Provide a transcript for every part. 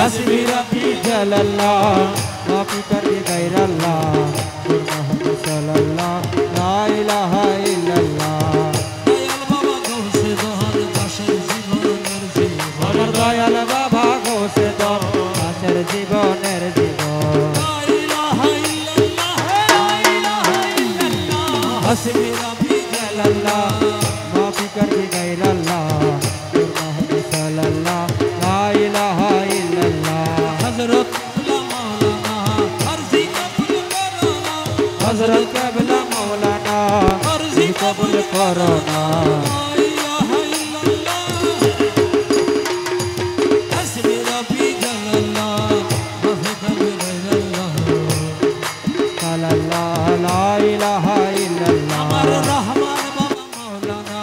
हस्बी रब्बी जल्लल्लाह माफी कर दे गैर अल्लाह मोहम्मद सल्लल्लाह ला इलाहा इल्लल्लाह दयाल बाबा गौसे दहर दाशर जीवनेर जीवन दयाल बाबा गौसे दहर दाशर जीवनेर जीवन ला इलाहा इल्लल्लाह ला इलाहा इल्लल्लाह हस्बी रब्बी जल्लल्लाह माफी कर दे गैर अल्लाह मोहम्मद सल्लल्लाह ला इलाहा इल्लल्लाह हजरत मौलाना अर्जी कबूल करोना हजरत क़बला मौलाना अर्जी कबूल करोना ला इलाहा इल्लल्लाह हस्बी रब्बी जल्लल्लाह माफी कर दे गैर अल्लाह सल्लल्लाह ला इलाहा इल्लल्लाह अमर रहमान बाबा मौलाना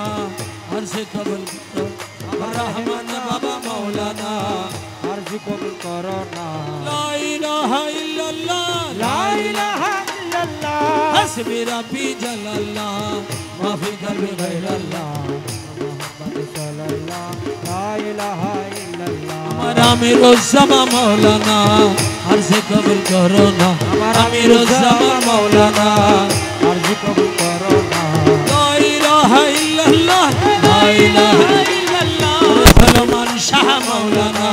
अर्जी कबूल करो अमर रहमान बाबा मौलाना अर्जी कबूल करोना ला इलाहा इल्लल्लाह ला इलाहा इल्लल्लाह हस्बी रब्बी जल्लल्लाह माफी कर दे गैर अल्लाह मोहम्मद सल्लल्लाह ला इलाहा इल्लल्लाह अमर अमीरुज़्ज़मा मौलाना अर्जी कबूल करो ना अमर अमीरुज़्ज़मा मौलाना अर्जी कबूल करोना ला इलाहा इल्लल्लाह ला इलाहा इल्लल्लाह सलमान शाह मौलाना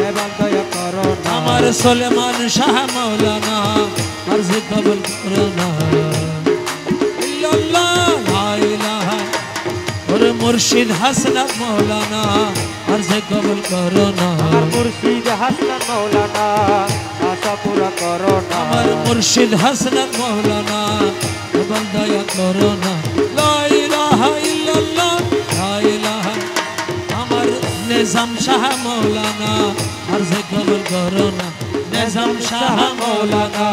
एवं दया करोना अमर सुलेमान शाह मौलाना अर्जी कबूल करो ना इल्लल्लाह ला इलाहा और मुर्शिद हसनत मौलाना अर्जी कबूल करो ना अमर मुर्शिद हसन मौलाना आशा पूरा करोना अमर मुर्शिद हसनत मौलाना कबल दया करो ना ला इलाहा इल्लल्लाह ला इलाहा अमर निजाम शाह मौलाना अर्जी कबूल करो ना निजाम शाह मौलाना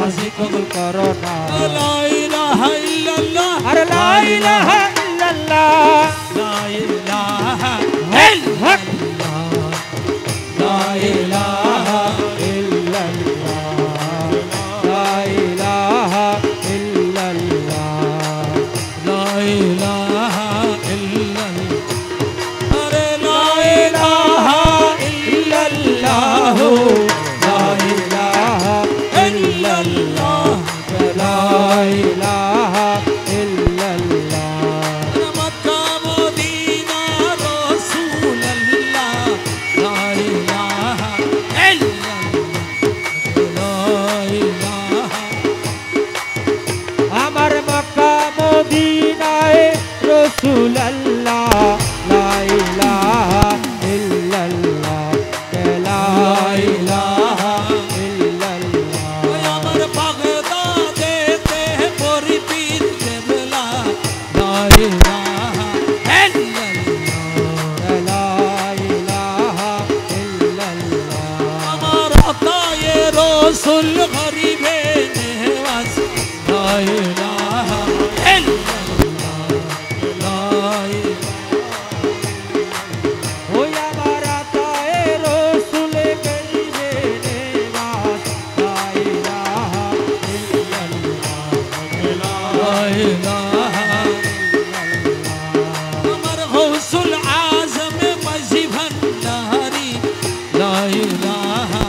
अर्जी कबूल करोना ला इलाहा इल्लल्लाह अरे ला इलाहा इल्लल्लाह ला इलाहा इल्लल्लाह ला इलाहा इल्लल्लाह ला इलाहा इल्लल्लाह ला इलाहा इल्लल्लाह अरे ला इलाहा इल्लल्लाह ला इलाहा इल्लल्लाह ला इलाहा इल्लल्लाह मक्का मदीना रसूल अल्लाह ला इलाहा इल्लल्लाह ला इलाहा আমার মক্কা মদিনায় রাসূল আল্লাহ লা ইলাহা ইল্লাল্লাহ লা ইলাহা ইল্লাল্লাহ আমার বাগদাদেতে পরিপীর কেবলা লা ইলাহা ইল্লাল্লাহ লা ইলাহা ইল্লাল্লাহ আমার আতায়ে রাসূল গরিবে নেওয়াজ লা ইলাহা ইল্লাল্লাহ লা ইলাহা ওই আমার আতায়ে রাসূল গরিবে নেওয়াজ লা ইলাহা ইল্লাল্লাহ লা ইলাহা আমার গৌসুল আজম মাঝি ভান্ডারি লা ইলাহা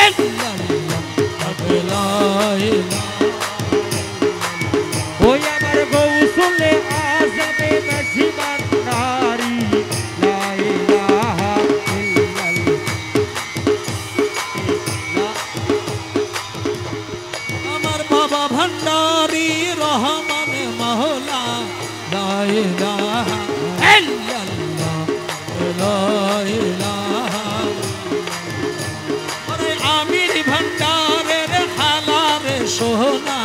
ইল্লাল্লাহ লা ইলাহা ওই আমার গৌসুল আজমে মাঝি ভান্ডারি লা ইলাহা ইল্লাল্লাহ আমার বাবা ভান্ডারি রহমান মহলা লা ইলাহা ইল্লাল্লাহ লা ইলাহা আরে আমির ভান্ডারের হালার সোনা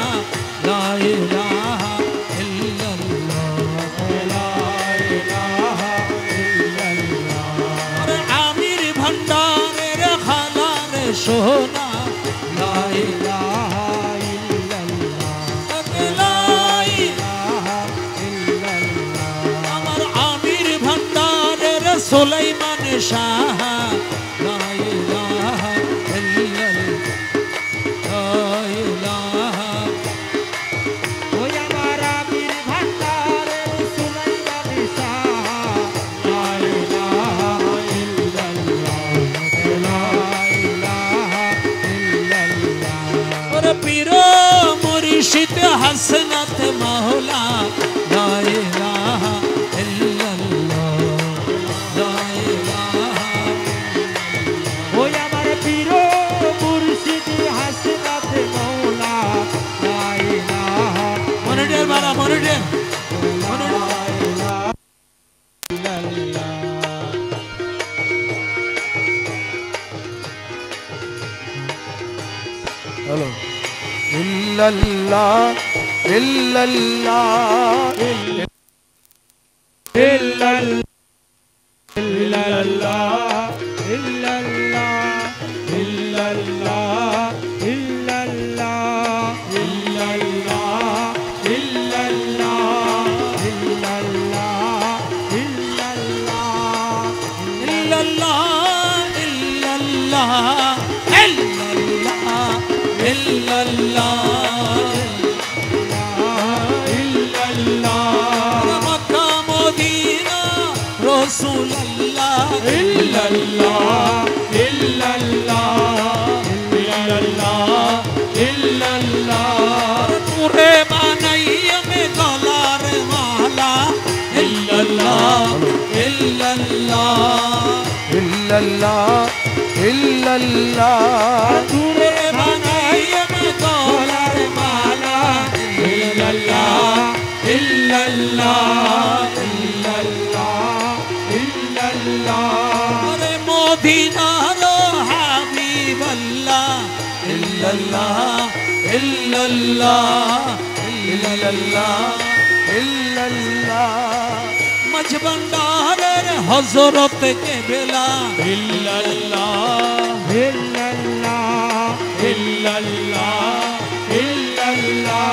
লা ইলাহা ইল্লাল্লাহ লা ইলাহা ইল্লাল্লাহ আরে আমির ভান্ডারের হালার সোনা লা ইলাহা ইল্লাল্লাহ লা ইলাহা ইল্লাল্লাহ আমার আমির ভান্ডারের সুলাইমান শাহ লা ইলাহা ইল্লাল্লাহ লা ইলাহা ওই আমার আমির ভান্ডারের সুলাইমান শাহ লা ইলাহা ইল্লাল্লাহ লা हसनत मौला ला इलाहा इल्लल्लाह ला इलाहा ওই আমার পীর মুর্শিদ হাসনাত মৌলা লা ইলাহা মনিটের মারা মনিটের ইল্লাল্লাহ हेलो इल्लल्लाह इल्लल्लाह ইল্লাল্লাহ illallah illallah illallah illallah illallah illallah illallah illallah illallah illallah illallah illallah पूरे बनाइए में गलार माला इल्लल्लाह इल्लल्लाह इल्लल्लाह इल्लल्लाह पूरे बनाइए में गलार माला illallah illallah illallah illallah अरे मोदीना रो हबीब अल्लाह इल्लल्लाह इल्लल्लाह इल्लल्लाह इल्लल्लाह मजबंदार हजरत के बेला illallah illallah illallah illallah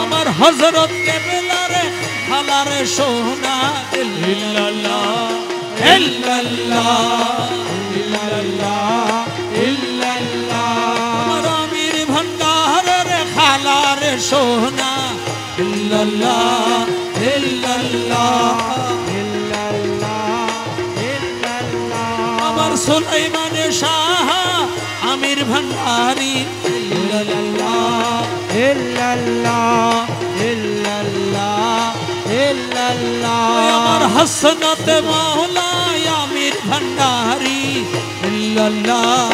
আমার হজরত के बेला रे हलार सोना illallah इल्लल्लाह illallah illallah আমার আমির ভন্ডার রে খালার সোনা ইল্লাল্লাহ ইল্লাল্লাহ illallah illallah আমার সুলাইমান শাহ আমির ভন্ডারি ইল্লাল্লাহ illallah illallah illallah আমার হাসনাত মাওলা আমির ভন্ডারি ইল্লাল্লাহ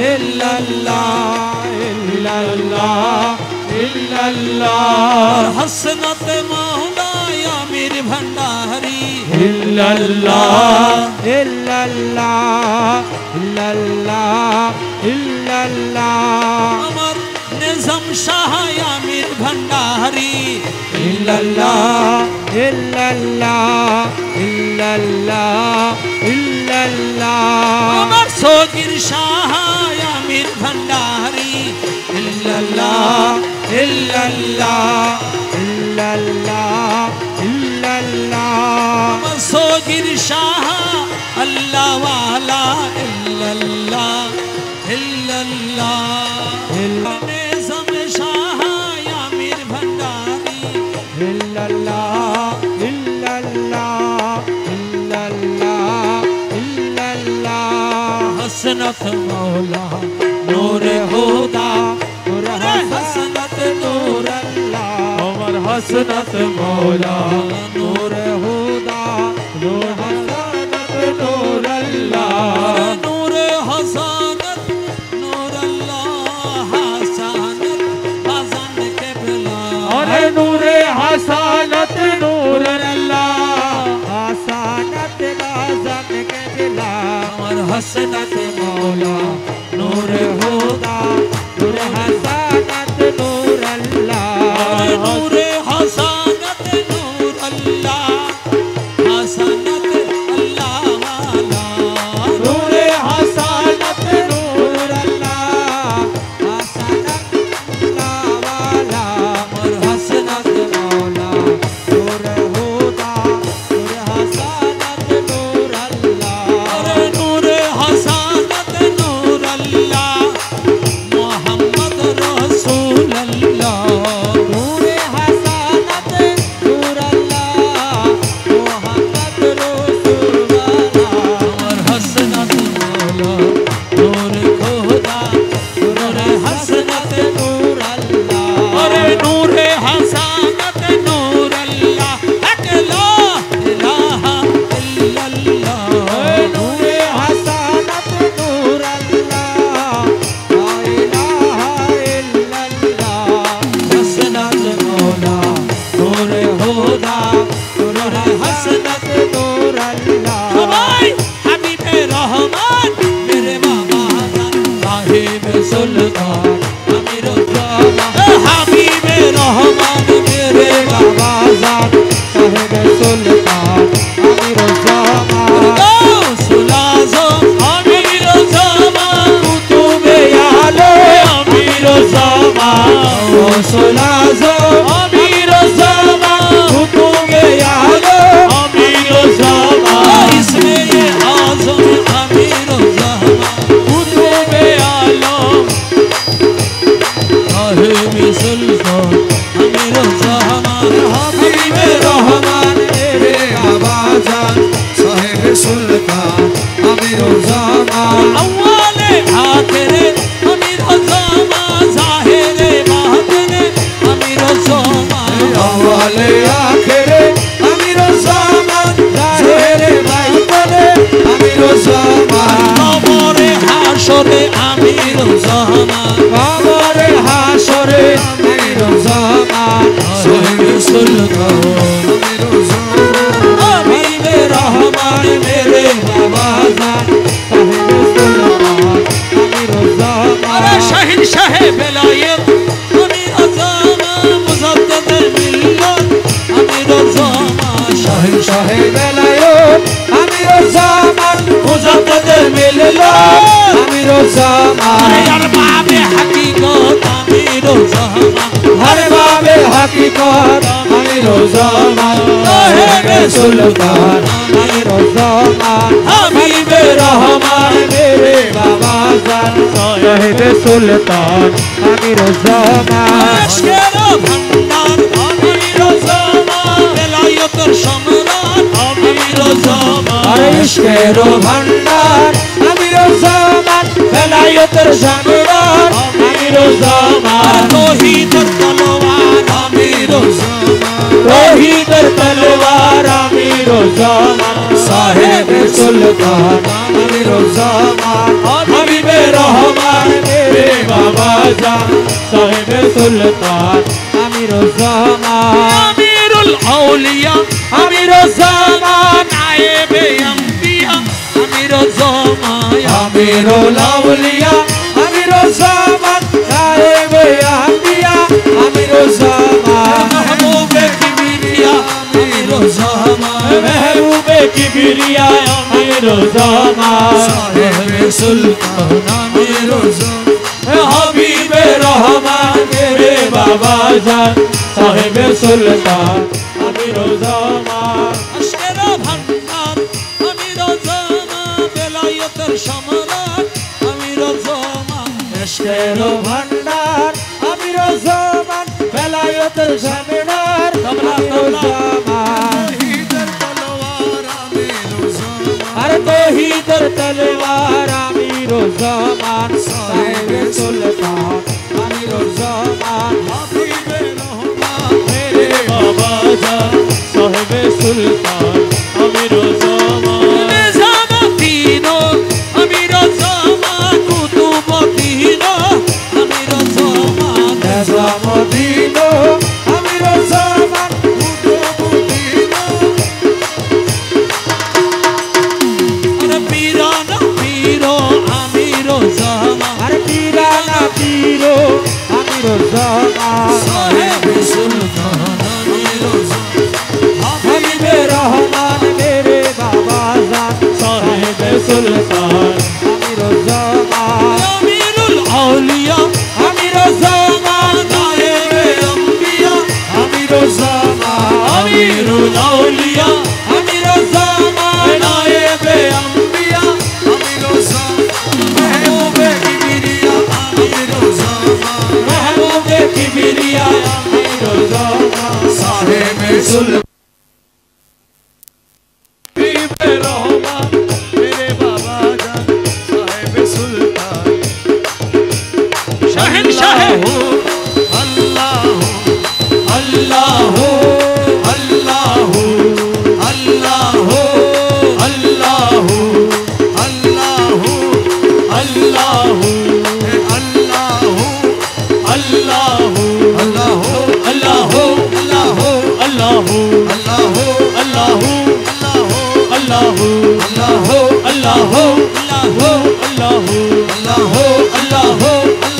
illallah illallah illallah হাসনাত মাওলা আমির ভন্ডারি illallah illallah illallah illallah আমার নিজাম শাহ আমির ভন্ডারি illallah illallah illallah illallah আমার সগীর শাহ আমির ভন্ডারি ইল্লাল্লাহ ইল্লাল্লাহ illallah illallah আমার সগীর শাহ আল্লাহ ওয়ালা ইল্লাল্লাহ ইল্লাল্লাহ নিজাম শাহ আমির ভন্ডারি illallah illallah illallah illallah Hasnat मौला नूर खुदा नूर हसनत नूर अल्लाह उमर हसनत मौला नूर हुदा नूर हसनत नूर अल्लाह नूर हसनत नूर अल्लाह हसनत हसन के बिला अरे नूर हसनत नूर अल्लाह हसनत गाजन के दिला और हसनत मौला नूर हुदा नूर हसनत नूर अल्लाह नूर हसनत नूर अल्लाह हसनत अल्लाह वाला नूर हसनत नूर अल्लाह हसनत अल्लाह वाला और हसनत मौला नूर हुदा नूर हसनत नूर अल्लाह और नूर हसनत नूर अल्लाह मोहम्मद रसूल अल्लाह नूर हसनत सुल्तान अमीर हबीबे रहमान मेरे बाबा जान साहेब सुल्तान अमीर सुलाजो अमीर कुतुबे आलो अमीर सुलाजो अमीर कुतुबे आलो अमीर इसमें ये आजम अमीर कुतुबे आलम साहिब सुल्तान अमीर हबीबे रहमान मेरे बाबा जान साहेब सुल्तान अमीर अव्वाले आखिरे अमीर ज़ाहिरे बातिने अमीर अव्वले आखिरे अमीर ज़ाहिरे बातिने अमीर कबरे हाशरे अमीर कबरे हाशरे अमीर साहिब सुल्तान हबीबे रहमान मेरे बाबा जान साहेब सुल्तान अमीर अरे शहीद शाह बेलायत अमीर मुज़द्दद मिल्लत अमीर शहीद शाह बेलायत अमीर मुज़द्दद मिल्लत अमीर अरबाब हकीकत अमीर हर बाबे हकीकत अमीर साहेब सुल्तान अमीर हबीबे रहमान मेरे बाबा जान साहेब सुल्तान अमीर अशकेर भंडार अमीर बेलायत सम्राट अमीर अरे इश्केरो भंडार अमीर बेलायत सम्राट अमीर तौहीद तलवार अमीर तौहीद तलवार अमीर साहेब सुल्तान अमीर हबीबे रहमान मेरे बाबा जान साहेब सुल्तान अमीर अमीरुल औलिया अमीर नायब अंबिया अमीर अमीर औलिया अमीर नायब अंबिया अमीर महबूब किबरिया अमीर महबूब किबरिया अमीर साहिब सुल्तान अमीर हबीबे रहमान मेरे बाबा जान साहेब सुल्तान अमीर अशकेर भंडार अमीर बेलायत सम्राट अमीर इश्केरो भंडार अमीर बेलायत सम्राट अरे तौहीद तलवार अमीर साहेब सुल्तान अमीर मेरे बाबा जान साहेब सुल्तान अमीर निज़ाम दीनो अमीर कुतुब दीनो अमीर निज़ाम दीनो अमीर कुतुब दीनो अरे पीराना पीरो अमीर अरे पीराना पीरो अमीर साहिब सुल्तान अमीर हबीबे रहमान मेरे बाबा जान साहेब सुल्तान अमीर अमीरुल औलिया अमीर नायब अंबिया अमीर अमीरुल औलिया अमीर नायब अंबिया महबूब किबरिया महबूब किबरिया अमीर साहेब सुल्तान हबीबे रहमान मेरे बाबा जान साहेब सुल्तान शहंशाह अल्लाह अल्लाह अल्लाह अल्लाह अल्लाह अल्लाह अल्लाह अल्लाह अल्लाह अल्लाह अल्लाह अल्लाह अल्लाह अल्लाह अल्लाह अल्लाह अल्लाह अल्लाह अल्लाह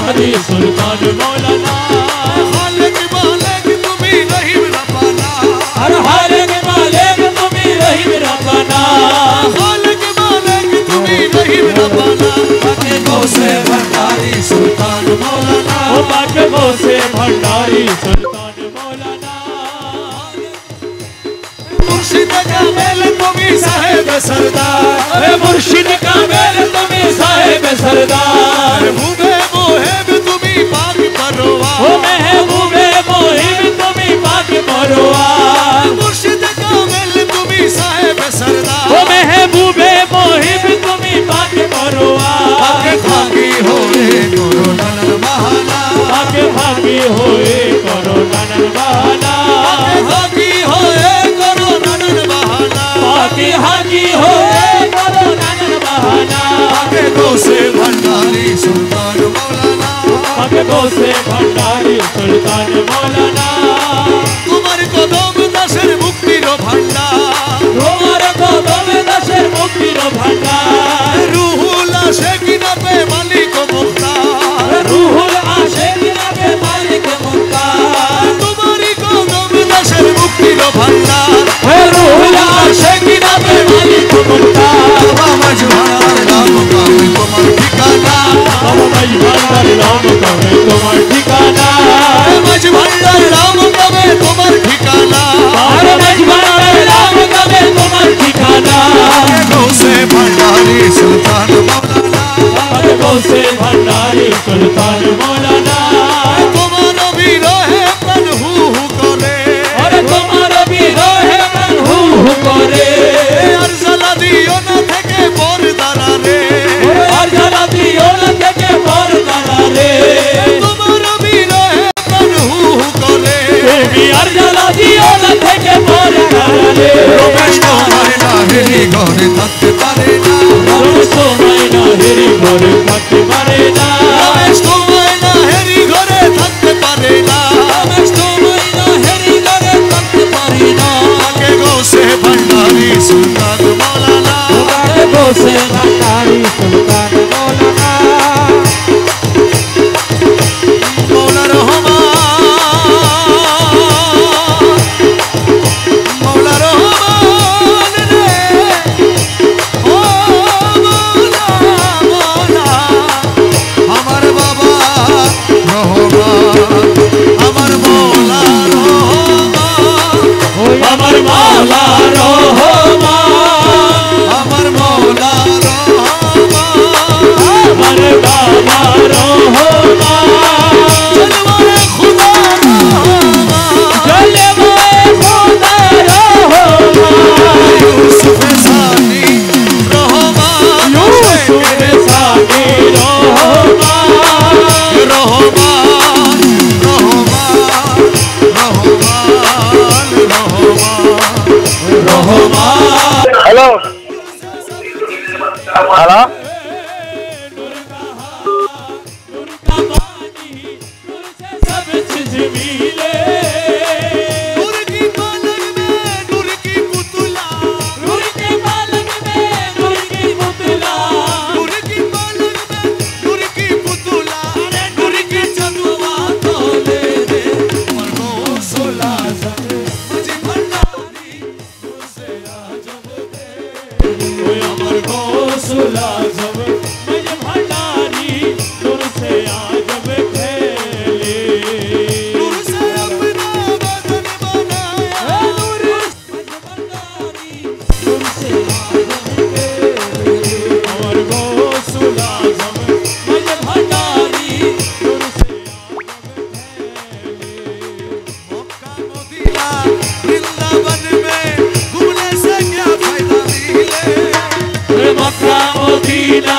भंडारी सुल्तान मौलाना खालिक मालिक तुम्ही रहीम रब्बाना हर हालिक मालिक तुम्ही रहीम रब्बाना खालिक मालिक तुम्ही रहीम रब्बाना पाके गौसे भंडारी सुल्तान मौलाना ओ पाके गौसे भंडारी सुल्तान मौलाना मुर्शिद का मेल तुम्ही साहेब सरदार मुर्शिद का मेल तुम्ही साहेब सरदार महबूबे मोहिब तुम्ही पाक परवा ओ महबूबे मोहिब तुम्ही पाक परवार मुर्शिद का मेल तुम्ही साहेब सरदार ओ महबूबे मोहिब तुम्ही पाक परवार आके खाकी होए कोरोना बहाना आके भागी होए करो ननन बहाना आके खाकी होए कोरोना बहाना आके हागी होए करो ननन बहाना आके गौसे भंडारी सुल्तान मौलाना आके गौसे भंडारी सुल्तान मौलाना तुम्हारे कदम दासेर मुक्तिर भांडार তোমার কদমে দাসের মুক্তির ভান্ডার रूहुल आशिकीन पे मालिक मुख्तार রুহুল আশিকিন কে মালিক মুক্তার तुम्हारी कदम दासेर मुक्तिर भांडार হে রুহুল আশিকিন কে মালিক মুক্তার बाबा मजवार नाम कामे तुम्हार ठिकाना বাবা ভাই ভান্ডার নাম কবে তোমার ঠিকানা मजवार नाम कामे तुम्हार ठिकाना আর ভাই ভান্ডার নাম কবে তোমার ঠিকানা आके गौसे भंडारी सुल्तान मौलाना আগে গৌসে ভন্ডারি সুলতান মৌলানা तुम्हारा भी रहे मन हु करे আর তোমার বিরহে মন হু হু করে अर्जला दियो ना थेके बोरदारा रे আর জ্বালা দিও না থেকে পর দাঁড়ালে तुम्हारा भी रहे मन हु करे তুমি আর জ্বালা দিও না থেকে পর দাঁড়ালে রমেশ তোমার লাহেরি ঘরে থাকতে পারে না রমেশ তোমায় না হেরি ঘরে থাকতে পারে না রমেশ তোমার লাহেরি ঘরে থাকতে পারে না রমেশ তোমায় না হেরি ঘরে থাকতে পারে না আগে গৌসে ভণ্ডারি সুলতান মৌলানা তোমাকে বসে ভান্ডারি সুলতান মৌলানা মৌলা রহমান মৌলা রহমান রে ও মৌলা মৌলা আমার বাবা রহমান আমার মৌলা রহমান ওই আমার মাওলা রহমান আমার মৌলা রহমান আমার বাবা রহমান জলওয়ারে খুদা রহমান জলওয়ায়ে খোদা রহমান ইউসুফ সানি রহমান ইউসুফ সানি রহমান রহমান রহমান हेलो हेलो सब चीज मिले नूर की पलक में नूर की पुतला नूर के पालक में नूर की पुतला नूर की पलक में नूर की पुतला नूर की चंदुआ तोले रे मरगो सोला मुझे भंडारी ओए अमर गौसुल आज़म मुझे भंडारी नूर से आजम खेले नूर से अपना बदन बनाया नूर मुझे भंडारी नूर से आजम खेले अमर गौसुल आज़म मुझे भंडारी नूर से आजम खेले मक्का मदीना वृंदावन में घूमने से क्या फायदा मिले मक्का मदीना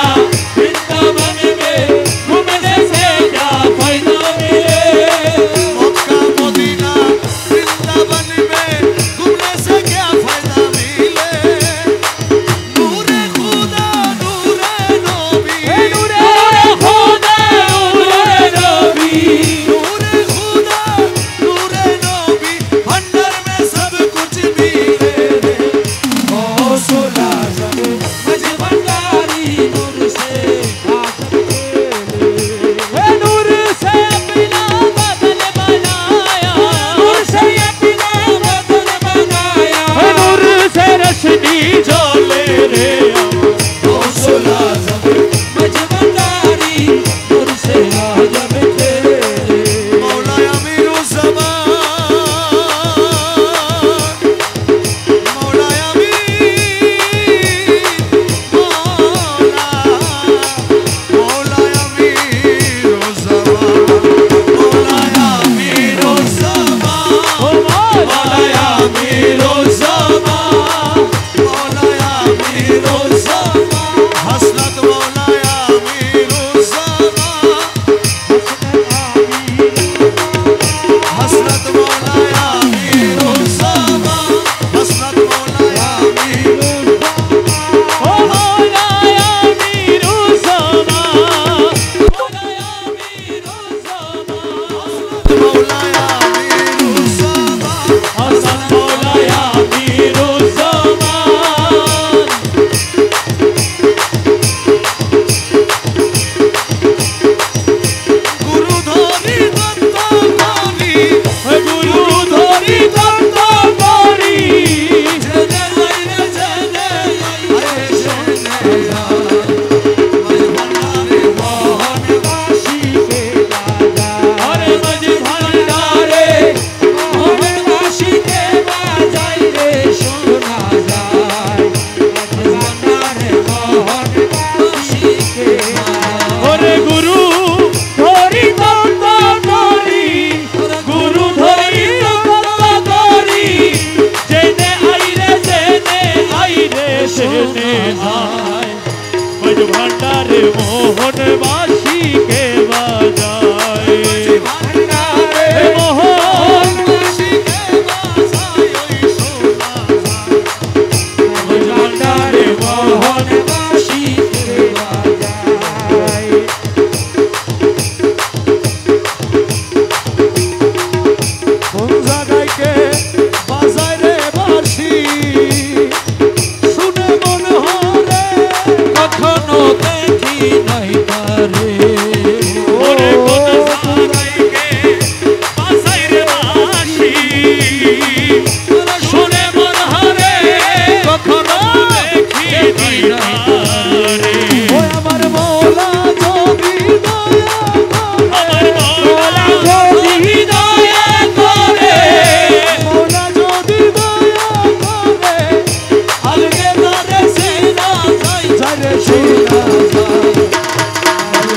যায় মাঝ ভান্ডারে মোহন বাসিকে বাজায় মোহন বাসিকে বাজায় ওই সোনা মাঝ ভান্ডারে মোহন বাসিকে বাজায় কোন জায়গায় কে বাজায় রে বাঁশি শুনে মনে হরে কখনো দেখি নাই তারে ওরে কোন জায়গায় কে বাজায় রে বাঁশি শুনে মন হারে কখনো দেখি নাই তারে ও আমার মৌলা যদি দয়া আমার মৌলা যদি দয়া করে মৌলা যদি দয়া করে আলগে তারে সেনা যাই যারে শোনা যায়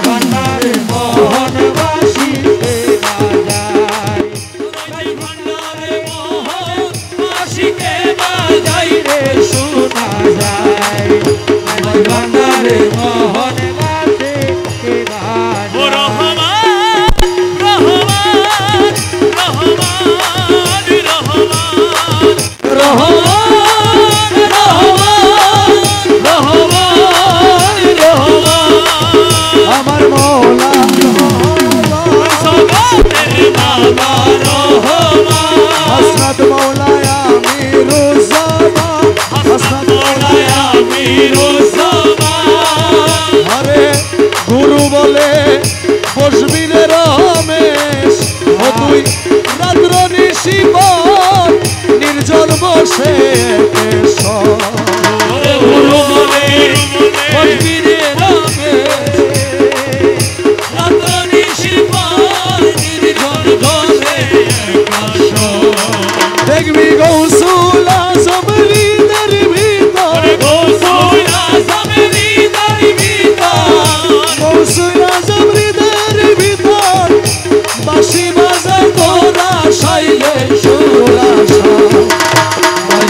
ভান্ডারে মোহন বাসিতে বাজায় রাই ভান্ডারে মোহন আশিকে বাজাই রে শোনা যায় ভান্ডারে মোহন বাসিতে ও বাজায় রহমান রহমান রহমান রহমান রহমান রহমান রহমান আমার মৌলা সগাতের বাবা রহমান হসরত মৌলায় আমিরুজ্জামান হাসনাত মৌলায় আমিরুজ্জামান আরে গুরু বলে বসবি রে রমেশ ও তুই রাত্র নিশিবন নির্জন বসে ওরে গুরু বলে বসবি রে রমেশ রাত্র নিশিবন নির্জন বসে একাশ দেখবি গৌসুল আজম হৃদের ভিতর গৌসুল আজমের হৃদয় ভিতর গৌসুল আজম হৃদের ভিতর বাঁশি বাজায় তোরা সাইলে সুরা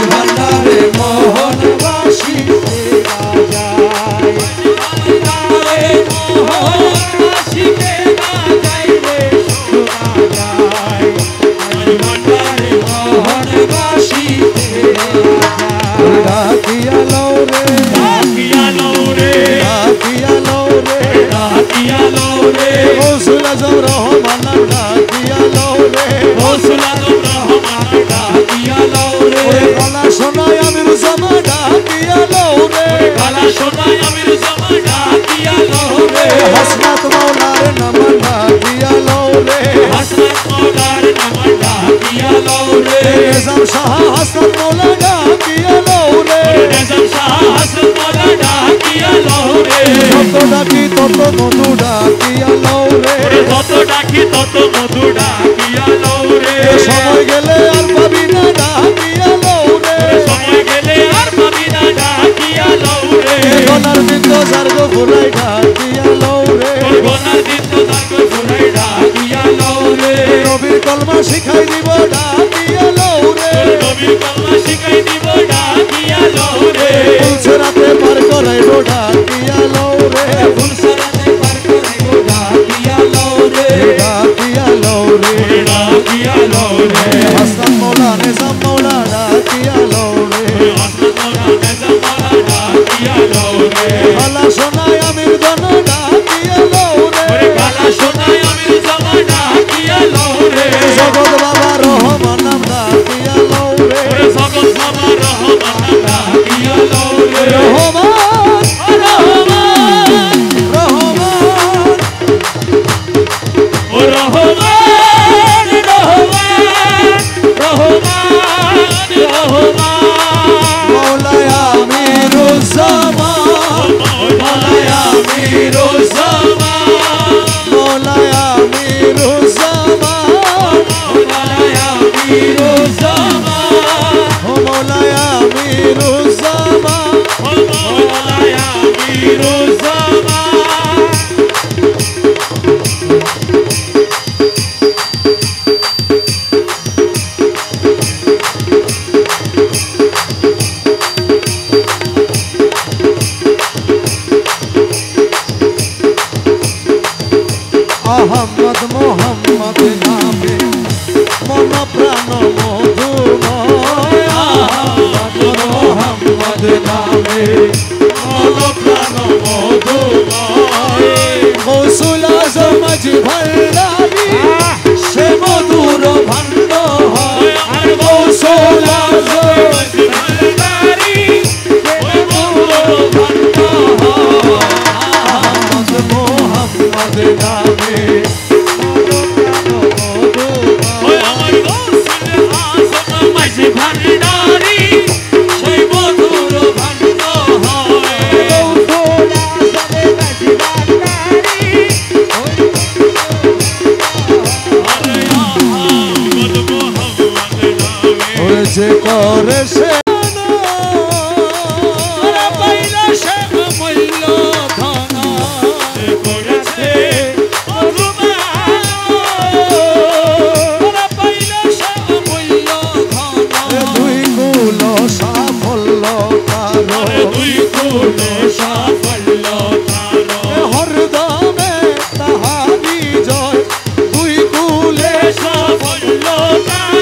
ভান্ডারে মোহন বাসিতে বাজায় ভান্ডারে মোহন আশিকে বাজাই রে শোনা যায় ভান্ডারে মোহন বাসিতে বাজায় ডাকিয়া লও রে ডাকিয়া লও রে ডাকিয়া লও রে ডাকিয়া লও রে গৌসুল আজম রহমান ডাকিয়া লও রে গৌসুল আজম রহমান ডাকিয়া লও রে ওরে গলা শোনায় আমিরুজ্জামান ডাকিয়া লও রে কালা সোনায় আমির জামান ডাকিয়া লও রে হসনাত মৌলার নাম ডাকিয়া লও রে হাসনাত মৌলার নাম ডাকিয়া লও রে নিজাম শাহ হসনাত মৌলা ডাকিয়া লও রে নিজাম শাহ হাসনাত মৌলা ডাকিয়া লও রে যত ডাকি তত মধু ডাকিয়া লও রে যত ডাকি তত মধু ডাকিয়া লও রে সময় গেলে আর পাবি না ডাকিয়া লও রে সময় গেলে আর পাবি না ডাকিয়া লও রে গলার বিন্দ জার্গ ফুরাই ডাকিয়া লও রে গোনার দিন তো তাকে ফুরাই ডাকিয়া লও রে নবীর কলমা শিখাই দিব ডাকিয়া লও রে নবীর কলমা শিখাই দিব ডাকিয়া লও রে ফুলসরাতে পার করাইব ডাকিয়া লও রে ফুলসরাতে পার করাইব ডাকিয়া লও রে ডাকিয়া লও রে ডাকিয়া লও রে হাসান মৌলা নিজাম মৌলা ডাকিয়া লও রে হাসনাত মৌলা নিজাম মৌলা ডাকিয়া লও রে আলা সোনায় আমির দন ডাকিয়া লও রে ওরে কালা সোনায় আমির জামান ডাকিয়া লও রে জগৎ বাবা রহমান নাম ডাকিয়া লও রে ওরে জগৎ বাবা রহমান ডাকিয়া লও রে রহমান রহমান রহমান ও রহমান রহমান রহমান রহমান মৌলায় আমিরুজ্জামান মৌলায় আমিরুজ্জামান মৌলায় আমিরুজ্জামান মৌলায় আমিরুজ্জামান ও মৌলায় আমিরুজ্জামান মৌলায় নামে মন প্রাণ মধুময় গৌসুল আজম মাঝি ভান্ডারী সে মধুর ভান্ড হয় আর গৌসুল আজম মাঝি ভান্ডারী সে মধুর ভান্ড হয় আহমদ মোহাম্মদ নামে আমার গৌসুল আজম মাঝি ভান্ডারী সেই মধুর ভান্ড হয় যে করে সে পাইলে সে মূল্য ধন করেছে পাইলে সে মূল্য ধন দুই কুল সাফল্য তার দুই কুল সাফল্য তার হরদমে তাহারি জয় দুই কুলে সাফল্য তার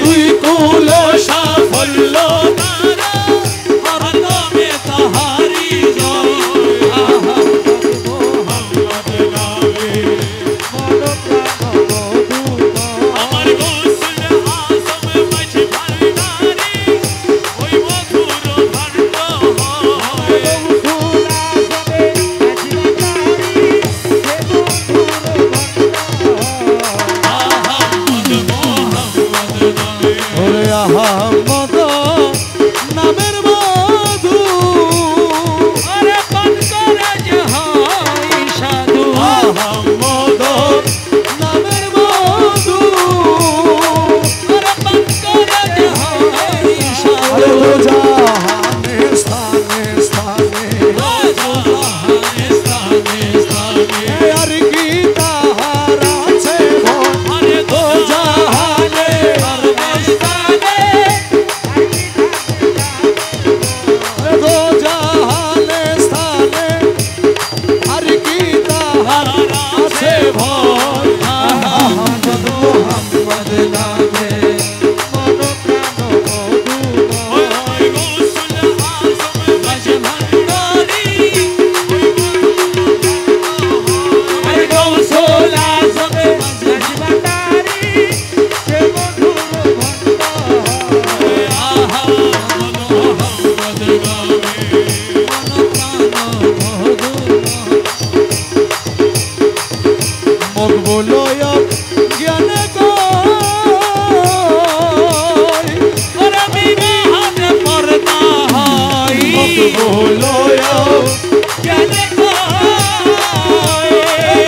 দুই কুল সাফল্য হরদমে তাহারি জয় মোহাম্মদ নামে আমার গৌসুল আজম মাঝি ভান্ডারী ওই মধুর ভান্ড হয় আহমদ মোহাম্মদ নামে ওরে আহমদ নামের মধু আরে পান করে যে হয় সাধু আহমদ নামের মধু আরে পান করে যে হয় সাধু জাহানে স্থানে স্থানে জাহানে স্থানে স্থানে আর কি তাহার আছে আরে গো জাহানে স্থানে গো জাহানে স্থানে আর কি তাহার আছে ভয় আহমদ মোহাম্মদ নামে মন প্রাণ মধুময় ওই গৌসুল আজম মাঝি ভান্ডারী ওই গৌসুল আজম মাঝি ভান্ডারী সে মধুর ভান্ড হয় আহমদ মোহাম্মদ নামে মন প্রাণ মধুময় মুখ বলয় জ্ঞানে কই ওরে বিবাহতে পর্দা হয় মুখ বলয় জ্ঞানে কই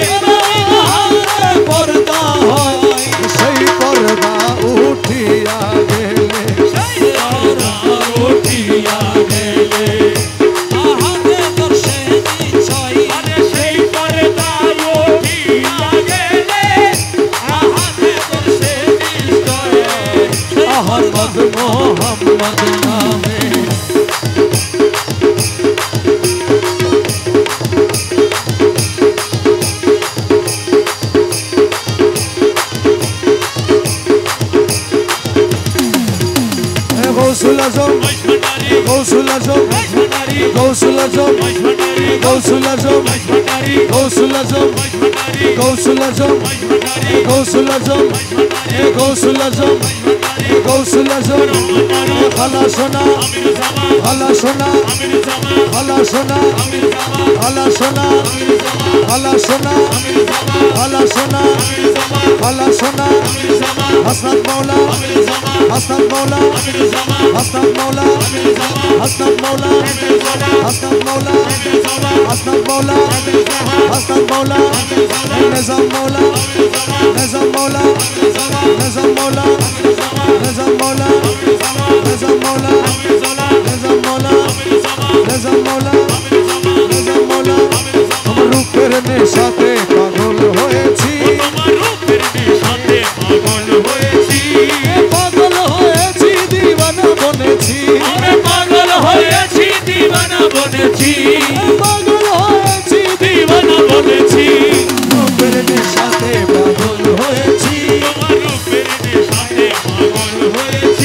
বিবাহতে পর্দা হয় সেই পর্দা উঠিয়া গেলে সেই পর্দা উঠিয়া গেলে আহাতে দর্শে নিশ্চয় আরে সেই পর্দা উঠিয়া গেলে আহাতে দর্শে নিশ্চয় আহমদ মোহাম্মদ নামে গৌসুল আজম গৌসুল আজম গৌসুল আজম গৌসুল আজম গৌসুল আজম গৌসুল আজম গৌসুল আজম গৌসুল আজম গৌসুল আজম ভালা সোনা ভালা সোনা ভালা সোনা ভালা সোনা ভালা সোনা ভালা সোনা ভালা সোনা হাসনাত মাওলা হাসনাত মাওলা হাসনাত মাওলা হাসনাত মাওলা হাসনাত মাওলা হাসনাত মাওলা হাসনাত মাওলা নিজাম মাওলা নিজাম মাওলা নিজাম মাওলা নিজাম মাওলা নিজাম মাওলা নিজাম মাওলা নিজাম মাওলা নিজাম মাওলা আমার রূপের নেশাতে পাগল হয়েছি আমার রূপের নেশাতে পাগল হয়েছি পাগল হয়েছি দিওয়ানা বনেছি আরে পাগল হয়েছি দিওয়ানা বনেছি পাগল হয়েছি দিওয়ানা বনেছি রূপের নেশাতে পাগল হয়েছি তোমার রূপের নেশাতে পাগল হয়েছি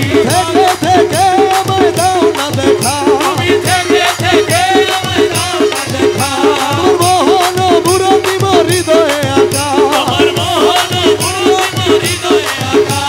থেকে থেকে আমায় দাও না দেখা তুমি থেকে থেকে আমায় দাও না দেখা মোহন মুরতি হৃদয়ে আঁকা তোমার মোহন মুরতি হৃদয়ে আঁকা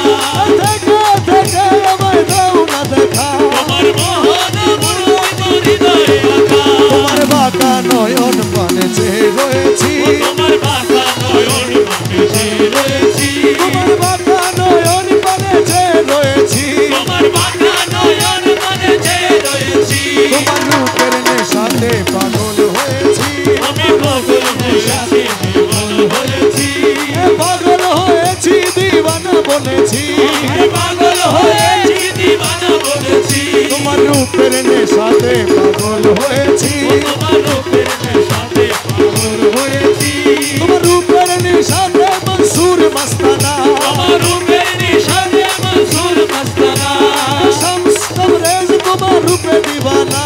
থেকে থেকে আমায় দাও না দেখা তোমার মোহন মুরতি হৃদয়ে আঁকা তোমার বাঁকা নয়ন পানে চেয়ে রয়েছি তোমার বাঁকা নয়ন পানে চেয়ে রয়েছি তোমার বাঁকা নয়ন পানে চেয়ে রয়েছি তোমার বাঁকা নয়ন পানে চেয়ে রয়েছি তোমার রূপের নেশাতে পাগল হয়েছি আমি পাগল নেশাতে বিমল হয়েছি পাগল হয়েছি দিওয়ানা বলেছি আমি পাগল হয়েছি দিওয়ানা বলেছি তোমার রূপের নেশাতে পাগল হয়েছি তোমার রূপের নেশাতে পাগল হয়েছি তোমার রূপের নেশাতে মনসুর মস্তানা আমার রূপের নেশাতে মনসুর মস্তানা শামস তবরেজ তোমার রূপে দিওয়ানা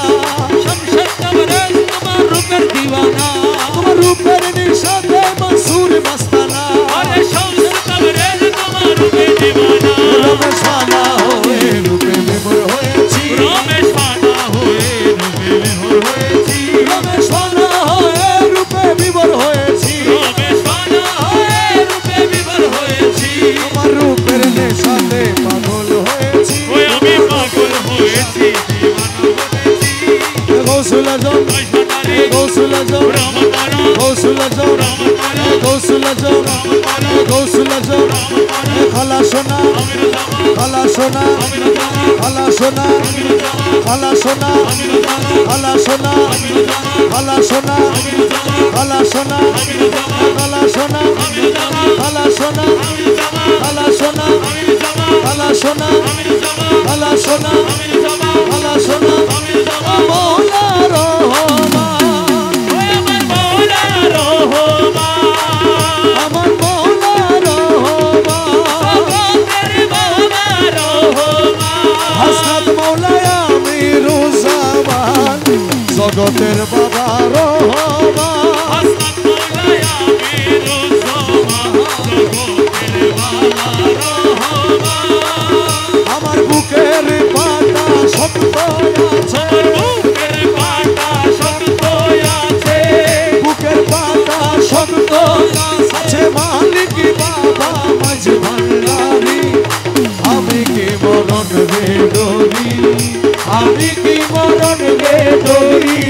শমশদ তবরেজ তোমার রূপের দিওয়ানা তোমার রূপের নেশাতে মনসুর মস্তানা আরে শমশদ তবরেজ তোমার রূপের দিওয়ানা রমেশ ফানা হয়ে রূপে বিমর হয়েছি রমেশ ফানা হয়ে রূপে বিমর হয়েছি রমেশ ফানা হয়ে রূপে বিমর হয়েছি রমেশ ফানা হয়ে রূপে বিমর হয়েছি তোমার রূপের নেশাতে পাগল হয়েছি ওই আমি পাগল হয়েছি দিওয়ানা হয়েছি গৌসুল আজম রহমতারে গৌসুল আজম রহমতারা গৌসুল আজম রহমতারা গৌসুল আজম গৌসুল আজম খালা সোনা খালা সোনা খালা সোনা খালা সোনা খালা সোনা খালা সোনা খালা সোনা খালা সোনা খালা সোনা খালা সোনা খালা সোনা খালা সোনা খালা সোনা মৌলা রহমান ওই আমার মৌলা রহমান আমার মৌলা রহমান তেরে বাবা রহমান হাসনাত মৌলায় আমিরুজ্জামান জগতের বাবা রহমান হাসনাত মৌলায় আমিরুজ্জামান জগতের বাবা রহমান আমার বুকের পাতা শক্ত আছে আমার বুকের পাটা শক্ত আছে বুকের পাতা শক্ত আছে মালিক বাবা মাঝ ভান্ডারি আমি কি মরণ রে ডরি আমি কি মরণ রে ডরি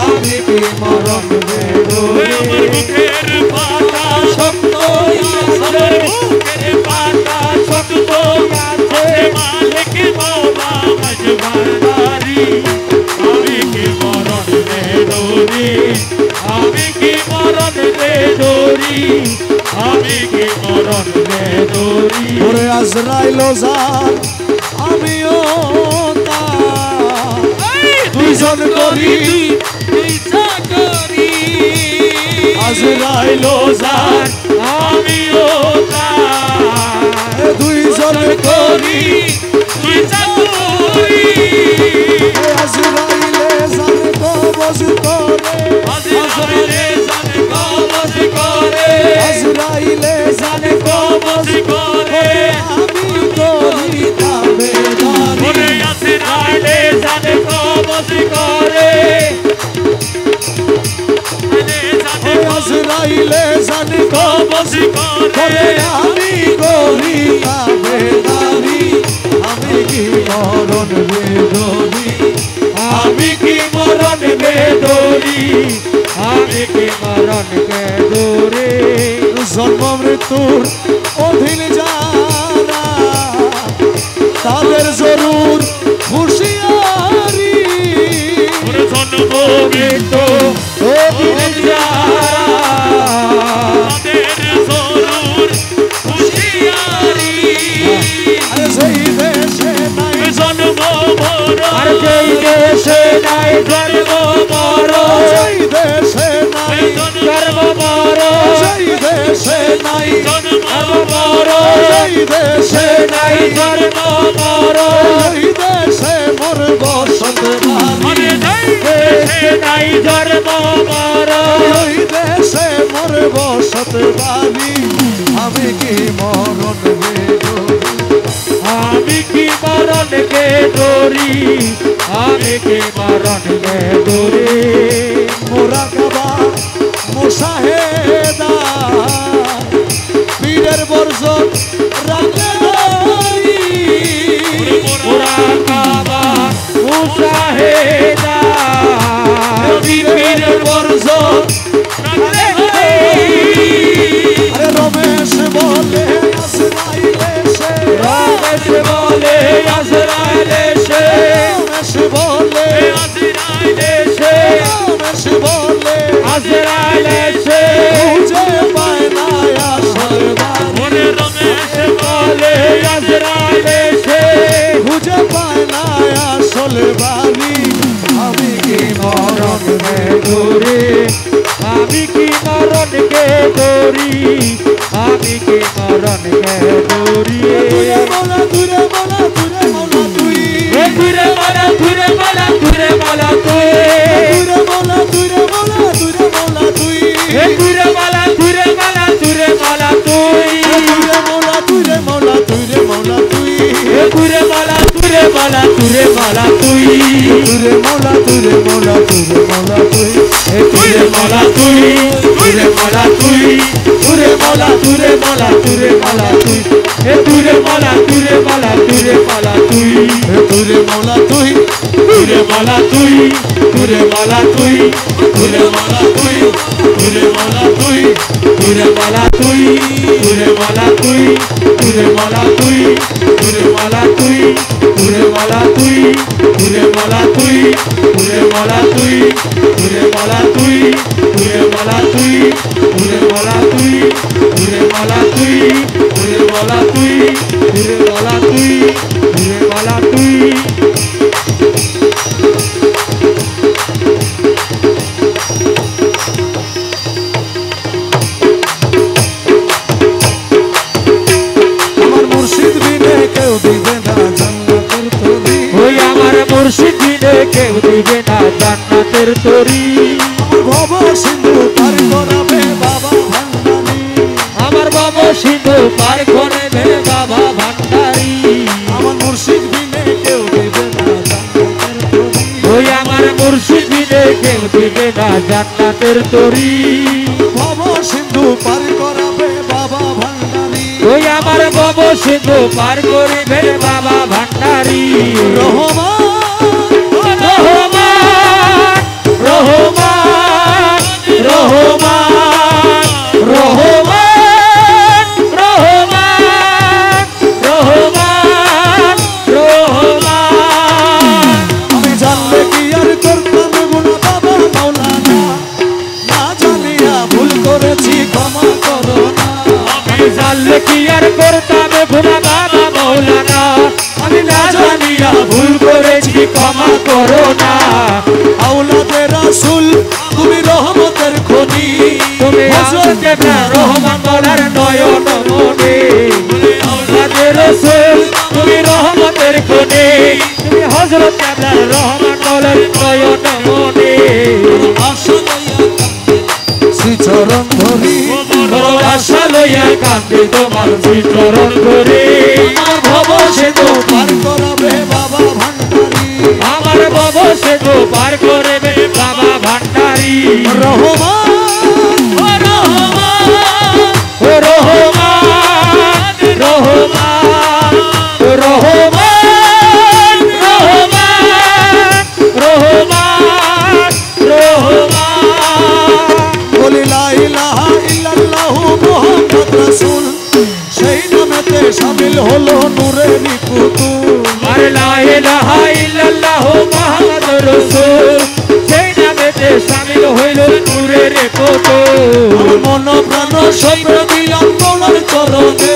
আমি কি মরণ রে ওই আমার ডরি বুকের পাটা শক্ত আমার বুকের পাটা শক্ত আছে মালিক বাবা মজবারি আমি কি মরণ রে ডরি আমি কি মরণ রে ডরি আমি কি মরণ রে ডরি ওরে আজরাইল জান আমিও তার দুইজন করি আজরাইল জান আমিও তার দুইজন করি তুই চাকরি আজরাইলে জান কবজ করে আজরাইলে জানে কবজ করে আজরাইলে জান কবজ করে আমি করি তাবেদারি ওরে আজরাইলে জানে কবজ করে আজরাইলে জান কবজ করে করে আমি করি তাবেদারি আমি কি মরণ বেদরি আমি কি মরণ বেদরি আমি কি মরণ বেদরি জন্ম মৃত্যুর অধীন যারা তাদের জরুর হুঁশিয়ারি ওরে জন্ম মৃত্যু অধীন যারা তাদের জরুর হুঁশিয়ারি আরে সেই দেশে নাই জন্ম মরণ আর যেই দেশে নাই জন্ম মরণ সেই দেশে নাই জন্ম মরণ সেই দেশে নাই জন্ম মরণ সেই দেশে নাই জন্ম মরণ সেই দেশে মোর বসত বাড়ি আরে দেশে নাই জন্ম মরণ ওই দেশে মোর বসত বাড়ি আমি কি মরণ বেদরি আমি কি মরণ কে দরি আমি কি মরণ কে দরি মোরাকাবা মুশাহেদা পীরের বর্জন রাখলে ধরি মোরাকাবা মুশাহেদা পীরের বর্জন রাখলে ধরি আরে রমেশ বলে আজরাইলে সে রমেশ বলে আজরাইলে সে রমেশ বলে আজরাইলে সে রমেশ বলে আজরাইলে সে খুঁজে পায় না আসল বাড়ি রমেশ বলে আজরাইলে সে খুঁজে পায় না আসল বাড়ি আমি কি মরণ কে দরি আমি কি মরণ কে দরি আমি কি মরণ কে দরি দূরে মোলা দূরে মোলা দূরে মোলা তুই দূরে মালা দূরে মালা দূরে মালা তুই দূরে মোলা দূরে মোলা দূরে মোলা তুই দূরে মালা দূরে মালা দূরে মালা তুই দূরে মোলা দূরে মোলা দূরে মোলা তুই দূরে মালা দূরে মালা দূরে মালা তুই দূরে মোলা দূরে মোলা দূরে মোলা তুই দূরে মালা তুই দূরে মালা তুই দূরে মালা দূরে মালা দূরে মালা তুই দূরে মালা দূরে মালা দূরে মালা তুই দূরে মোলা তুই দূরে মালা তুই দূরে মালা তুই দূরে মালা তুই দূরে মালা তুই দূরে মালা তুই দূরে মালা তুই দূরে মালা তুই দূরে মালা তুই দূরে মালা তুই দূরে মালা তুই দূরে মালা তুই দূরে মালা তুই দূরে মালা তুই দূরে মালা তুই দূরে মালা তুই দূরে মালা তুই দূরে মালা তুই দূরে মালা তুই আমার মুর্শিদ বিনে কেউ দিবে না জান্নাতের তরি ওই আমার মুর্শিদ বিনে কেউ দিবে না জান্নাতের তরি ভব সিন্ধু পার করাবে বাবা ভান্ডারি আমার বাবা সিন্ধু পার করে বে বাবা ভান্ডারি আমার মুর্শিদ বিনে কেউ দিবে না জান্নাতের তরি ওই আমার মুর্শিদ বিনে কেউ দিবে না জান্নাতের তরি ভব সিন্ধু পার করাবে বাবা ভান্ডারি ওই আমার বাবা সিন্ধু পার করে বে বাবা ভান্ডারি রহমান রহমান রহমান রহমান রহমান রহমান রহমান রহমান আমি জানলে কি আর করতাম গুণা বাবা মাওলানা না জানিয়া ভুল করেছি ক্ষমা করো না আমি জানলে কি আর করতাম ভুলা বাবা মৌলানা আমি না জানিয়া ভুল করেছি ক্ষমা করো না আওলাদে রাসূল তুমি রহমতের খনি তুমি আসতে রহমান মৌলার নয়ন মনে আওলাদে রাসূল তুমি রহমতের খনি তুমি হযরত কেবলার রহমান মৌলার নয়ন মনে শ্রীচরণ ধরি বড় আশা লইয়া কান্দে তোমার চরণ করে আমার ভব সেতু পার করাবে বাবা ভান্ডারি আমার ভব সেতু পার করবে বাবা ভান্ডারি রহমান ও রহমান ও রহমান রহমান রহমান রহমান রহমান রহমান বলি লা ইলাহা ইল্লাল্লাহু মুহাম্মদ রাসূল সেই নামেতে শামিল হলো নূরের পুতুল আর লা ইলাহা ইল্লাল্লাহু মুহাম্মাদুর রাসূল সেই নামেতে শামিল হইল নূরের পুতুল মন প্রাণ সব দিলাম মৌলার চরণে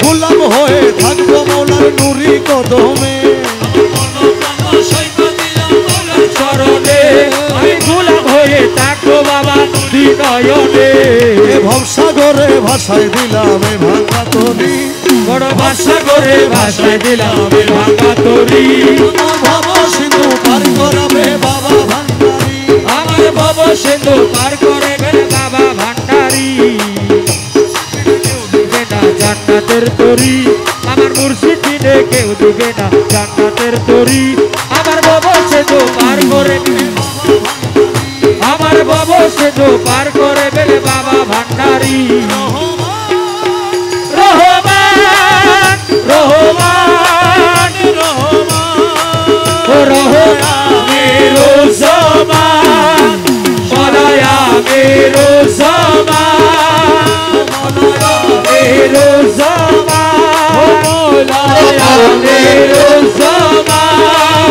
গোলাম হয়ে থাকবো মৌলার নুরি কদমে চরণে আমি গোলাম হয়ে থাকবো বাবা হৃদয়নে এ ভবসাগরে ভাষায় দিলাম এ ভাঙা তরি বড় ভাষা করে ভাষায় দিলাম ভাঙা তরি ভব সিন্ধু পার করাবে বাবা ভান্ডারি আমার ভব সিন্ধু পার করে গেলে বাবা ভান্ডারি জান্নাতের তরি আমার মুর্শিদ চাইলে কেউ দিবে না জান্নাতের তরি আমার ভব সেতু পার করে আমার ভব সেতু পার করে দেবে বাবা ভান্ডারী রহমান রহমান রহমান মেরো সমান মলায়া মেরো সমান মেরো সমান মলায়া মেরো সমান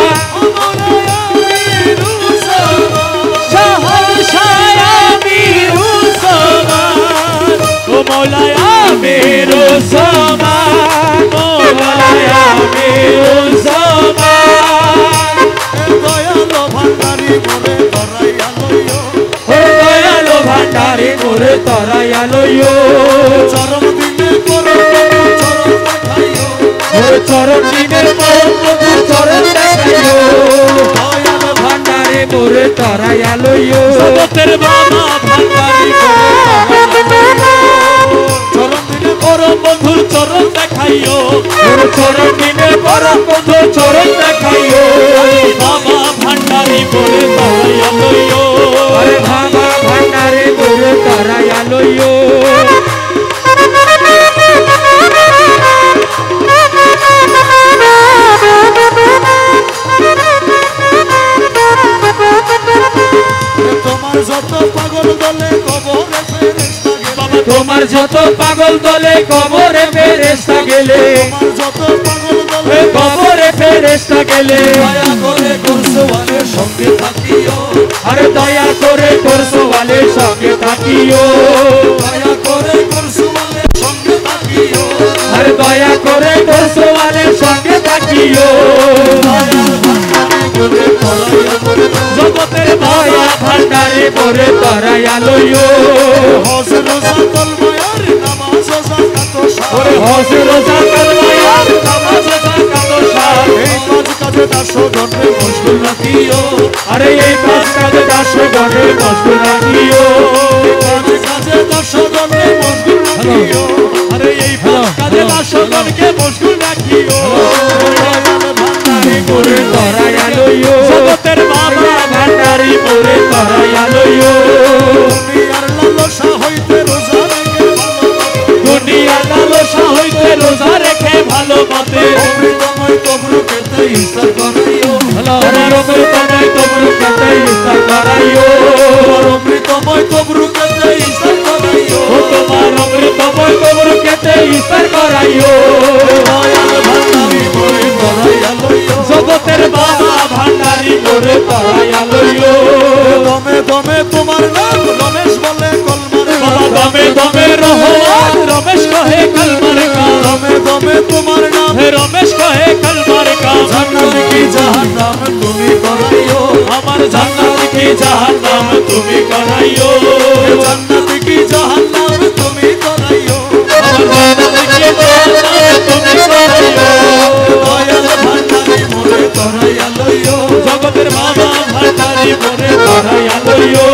শাহনশাহ মেরো সমান ও মলায়া মেরো সমান মলায়া মেরো সমান দয়ালো ভান্ডারী মোরে তরাইয়া লইও ও দয়ালো ভান্ডারী মোরে তরাইয়া লইও চরম দিনে করো চরম দেখাইও ও চরম দিনে করো চরম দেখাইও দয়ালো ভান্ডারী মোরে তরাইয়া লইও জগতের বাবা ভান্ডারী চরম দিনে করো বন্ধু চরম দেখাইও ও চরম দিনে করো বন্ধু চরম দেখাইও বাবা ভান্ডারী মোরে তরাইয়া লইও আরে বাবা ভান্ডারী মোরে তরাইয়া লইও তোমার যত পাগল দলে কবরে ফেরেশতা গেলে তোমার যত পাগল দলে কবরে ফেরেশতা গেলে তোমার যত পাগল দলে কবরে ফেরেশতা গেলে দয়া করে কুরসওয়ালের সঙ্গে থাকিও আরে দয়া করে কুরসওয়ালের সঙ্গে থাকিও দয়া করে কুরসওয়ালের সঙ্গে থাকিও আরে দয়া করে কুরসওয়ালের সঙ্গে থাকিও জগতের দয়া ভান্ডারী মোরে তরাইয়া লইও হজ রোজা কলমায়ার নামাজ যাকাত ওরে হজ রোজা কলমায়ার নামাজ যাকাত এই পাঁচ কাজে দাসগণে মশগুল রাখিও আরে এই পাঁচ কাজে দাসগণে মশগুল রাখিও পাঁচ কাজে দাসগণে মশগুল রাখিও আরে এই পাঁচ কাজে দাসগণকে মশগুল রাখিও ভান্ডারী মোরে তরাইয়া লইও জগতের বাবা ভান্ডারী মোরে তরাইয়া লইও দুনিয়ার লালসা হইতে রোজা রেখে দুনিয়ার লালসা হইতে রোজা রেখে ভালো মতে অমৃতময় তবরুকেতে ইফতার করাইও আমার অমৃতময় তবরুকেতে ইফতার করাইও অমৃতময় তবরুকেতে ইফতার করাইও ও তোমার অমৃতময় তবরুকেতে ইফতার করাইও দয়াল ভান্ডারী মোরে তরাইয়া লইও জগতের বাবা ভান্ডারী মোরে তরাইয়া লইও দমে দমে তোমার নাম রমেশ বলে কলমার বাবা দমে দমে রহমান রমেশ কহে কলমার কা দমে দমে তোমার নাম রমেশ কহে কলমার কা জান্নাত কি জাহান্নাম তুমি করাইও আমার জান্নাত কি জাহান্নাম তুমি করাইও জান্নাত কি জাহান্নাম তুমি করাইও আমার জান্নাত কি জাহান্নাম তুমি করাইও দয়াল ভান্ডারী মোরে তরাইয়া লইও জগতের বাবা ভান্ডারী মোরে তরাইয়া লইও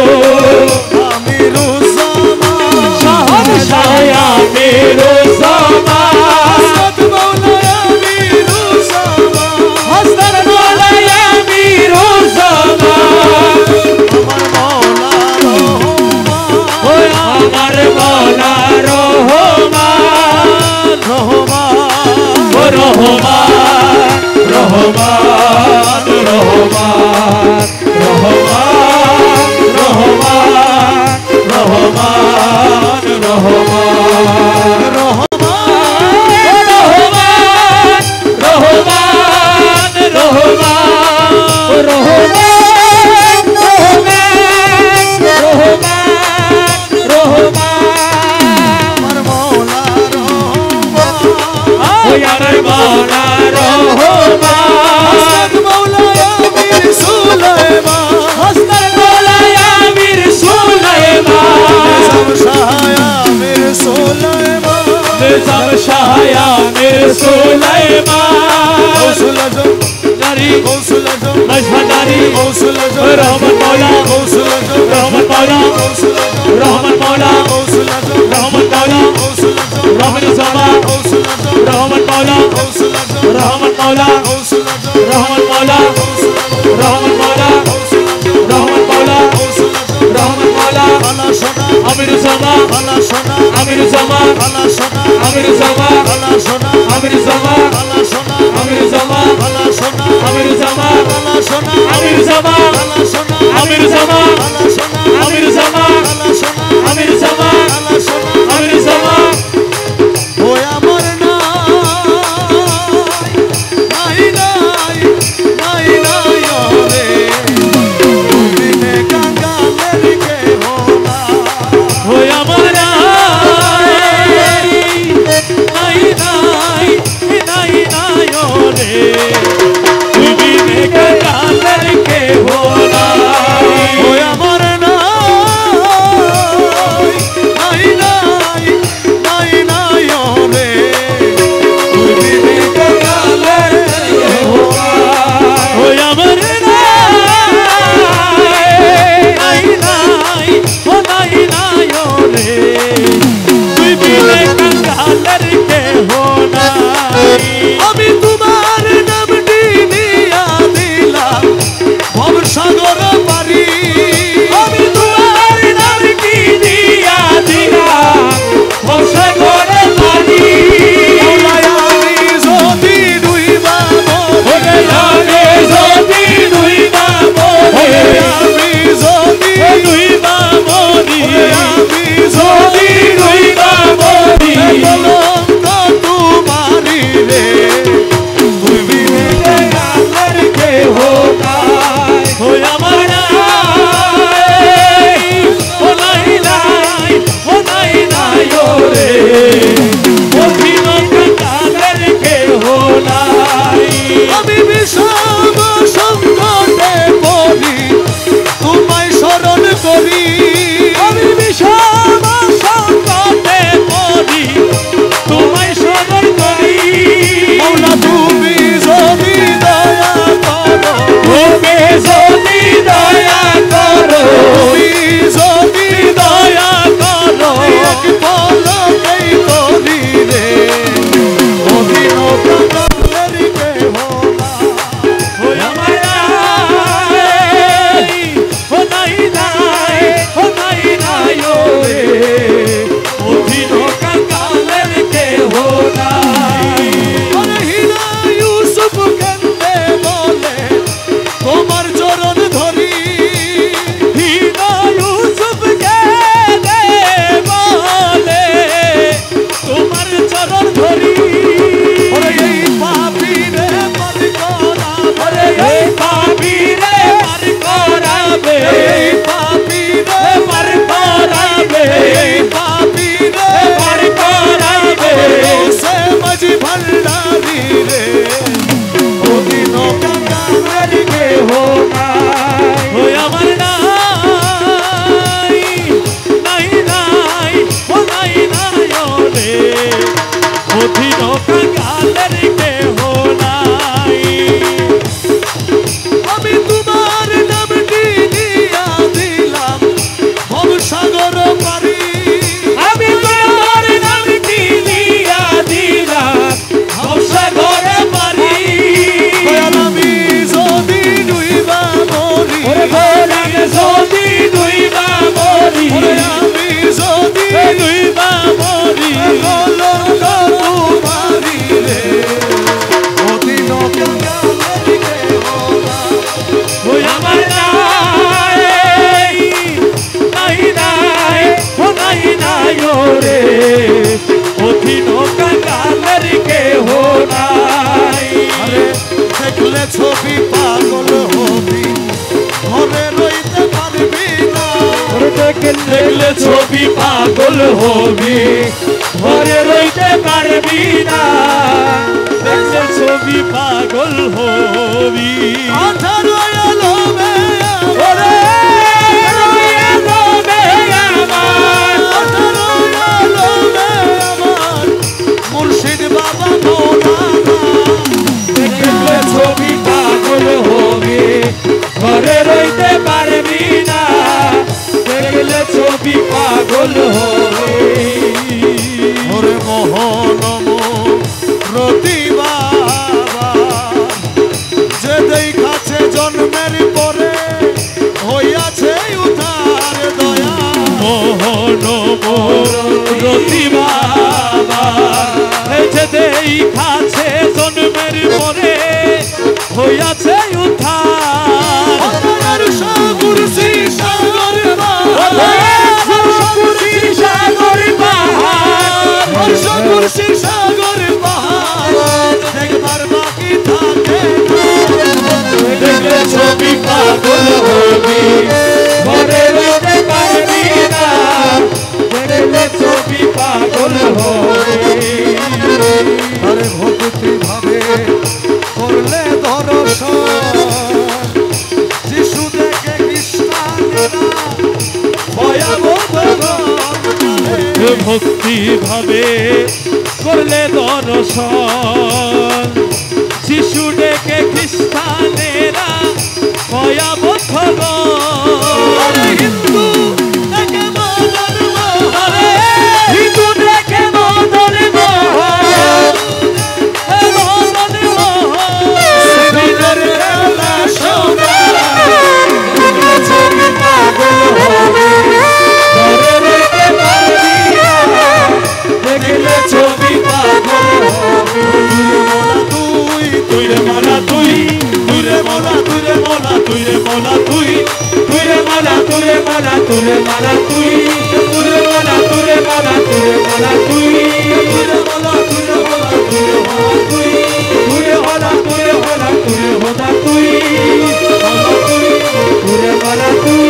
আমিরু জামান শাহনশাহ আমিরু জামান হযরত মাওলানা আমিরু জামান হযরত মাওলানা আমিরু জামান আমার মাওলা রহমান ওই আমার মাওলা রহমান রহমান ও রহমান রহমান রহমান রহমান রহমান রহমান রহমান Rahman Maula রহমান মাওলা রহমান মাওলা রহমান মাওলা রহমান মাওলা রহমান মাওলা আমির জামা আমির জামা আমির জামা আমির জামা আমির জামা আমির জামা আমির জামা আমির জামা আমির জামা আমির জামা আমির জামা ও আমার নাই নাই নাই নাই ওরে বিনে কাঙ্গালের কে হোনা ও আমার নাই নাই নাই নাই ওরে তুই বিনে কাঙ্গালের কে হোনা ও আমার নাই নাই নাই নাই ওরে তুই বিনে কাঙ্গালের কে হোনা ও আমার নাই নাই ও নাই নাই ওরে তুই বিনে কাঙ্গালের কে হোনা আমি তোমার নামটি নিয়া দিলাম ভবসাগর পারি আমি তোমার নাম কি দিয়া দিলাম বর্ষাগর পানি আমি যদি ডুইবা ওরে আমি যদি দুইবা মরি আমি যদি দুইবা মরি আমি যদি দুইবা মরি কলঙ্ক তোমারি রে তুই বিনে কাঙ্গালের কে হোনা ও আমার নাই ও নাই নাই ও নাই নাই ওরে অভিন কাঙ্গালের কে হোনাই আমি বিষম সংকটে পড়ি তোমায় স্মরণ করি আমি বিষম সংকটে পড়ি তোমায় স্মরণ করি মৌলা তুমি যদি দয়া করো ওকে যদি দয়া করো তুমি যদি দয়া করো এক পলকেই করি রে অভিন কাঙ্গালের কে হোনা ও আমার নাই ও নাই নাই ও নাই নাই ওরে অভিন কাঙ্গালের কে হোনাই আরে হীরা ইউসুফ কেন্দে বলে তোমার চরণ ধরি হীরা ইউসুফ কে দে বলে তোমার চরণ ধরি ওরে এই পাপী রে পার করাবে এই পাপী রে পার করাবে এই পাপী রে পার করাবে এই পাপী রে পার করাবে সে মাঝি ভান্ডারি রে অদিন কাঙ্গালের কে হোনাই ও আমার নাই নাই নাই ও নাই নাই ওরে অধীন কাঙ্গালের কে হোনাই আমি তোমার নামটি নিয়া দিলাম ভবসাগর পারি আমি তোমার নাম কি দিয়া দিলাম ভবসাগর পারি দয়াল আমি যদি ডুইবা মরি ওরে বলাম যদি দুইবা মরি ওরে আমি যদি দুইবা মরি কলঙ্ক তোমারি রে অদিন কাঙ্গালের কে হোনা ও আমার নাই নাই নাই ও নাই নাই ওরে অধীন কাঙ্গালের কে হোনাই আরে দেখলে ছবি পাগল হবি ঘরে রইতে পারবি না দেখলে ছবি পাগল হবি ঘরে রইতে পারবি না দেখলে ছবি পাগল হবি আধার আলো মে ওরে রয়ে রবে আমার আধার আলো মে আমার মুর্শিদ বাবা মৌলানা দেখলে ছবি পাগল হবি ঘরে রইতে পারবি না দেখলে ছবি পাগল হবি ওরে মোহনম রতিবা হইয়াছে উদ্ধার আরশ কুরসি সাগর পাহাড় আরশ কুরসি সাগর পাহাড় দেখবার বাকি থাকে দেখলে ছবি পাগল হবি ঘরে রইতে পারবি না দেখলে ছবি পাগল হবি আরে ভক্তি ভাবে করলে দর্শন যিশু দেখে খ্রিস্টানেরা ভয়াবহ ভক্তি ভাবে করলে দর্শন যিশু ডেকে খ্রিস্টানেরা ভয়াবহ হিন্দু দেখে মদন মোহন হিন্দু ডেকে মদন মোহন মদন মোহন বিদর খেলা শোনা ছবি পাগল হবি ঘরে রইতে পারবি না দেখলে ছবি পাগল হবি তুই রে মালা তুই তুই রে মালা তুই রে মালা তুই রে মালা তুই তুই রে মালা তুই রে মালা তুই রে মালা তুই তুই রে মালা তুই রে মালা তুই রে মালা তুই তুই রে মালা তুই রে মালা তুই রে মালা তুই তুই রে মালা তুই রে মালা তুই রে মালা তুই তুই রে মালা তুই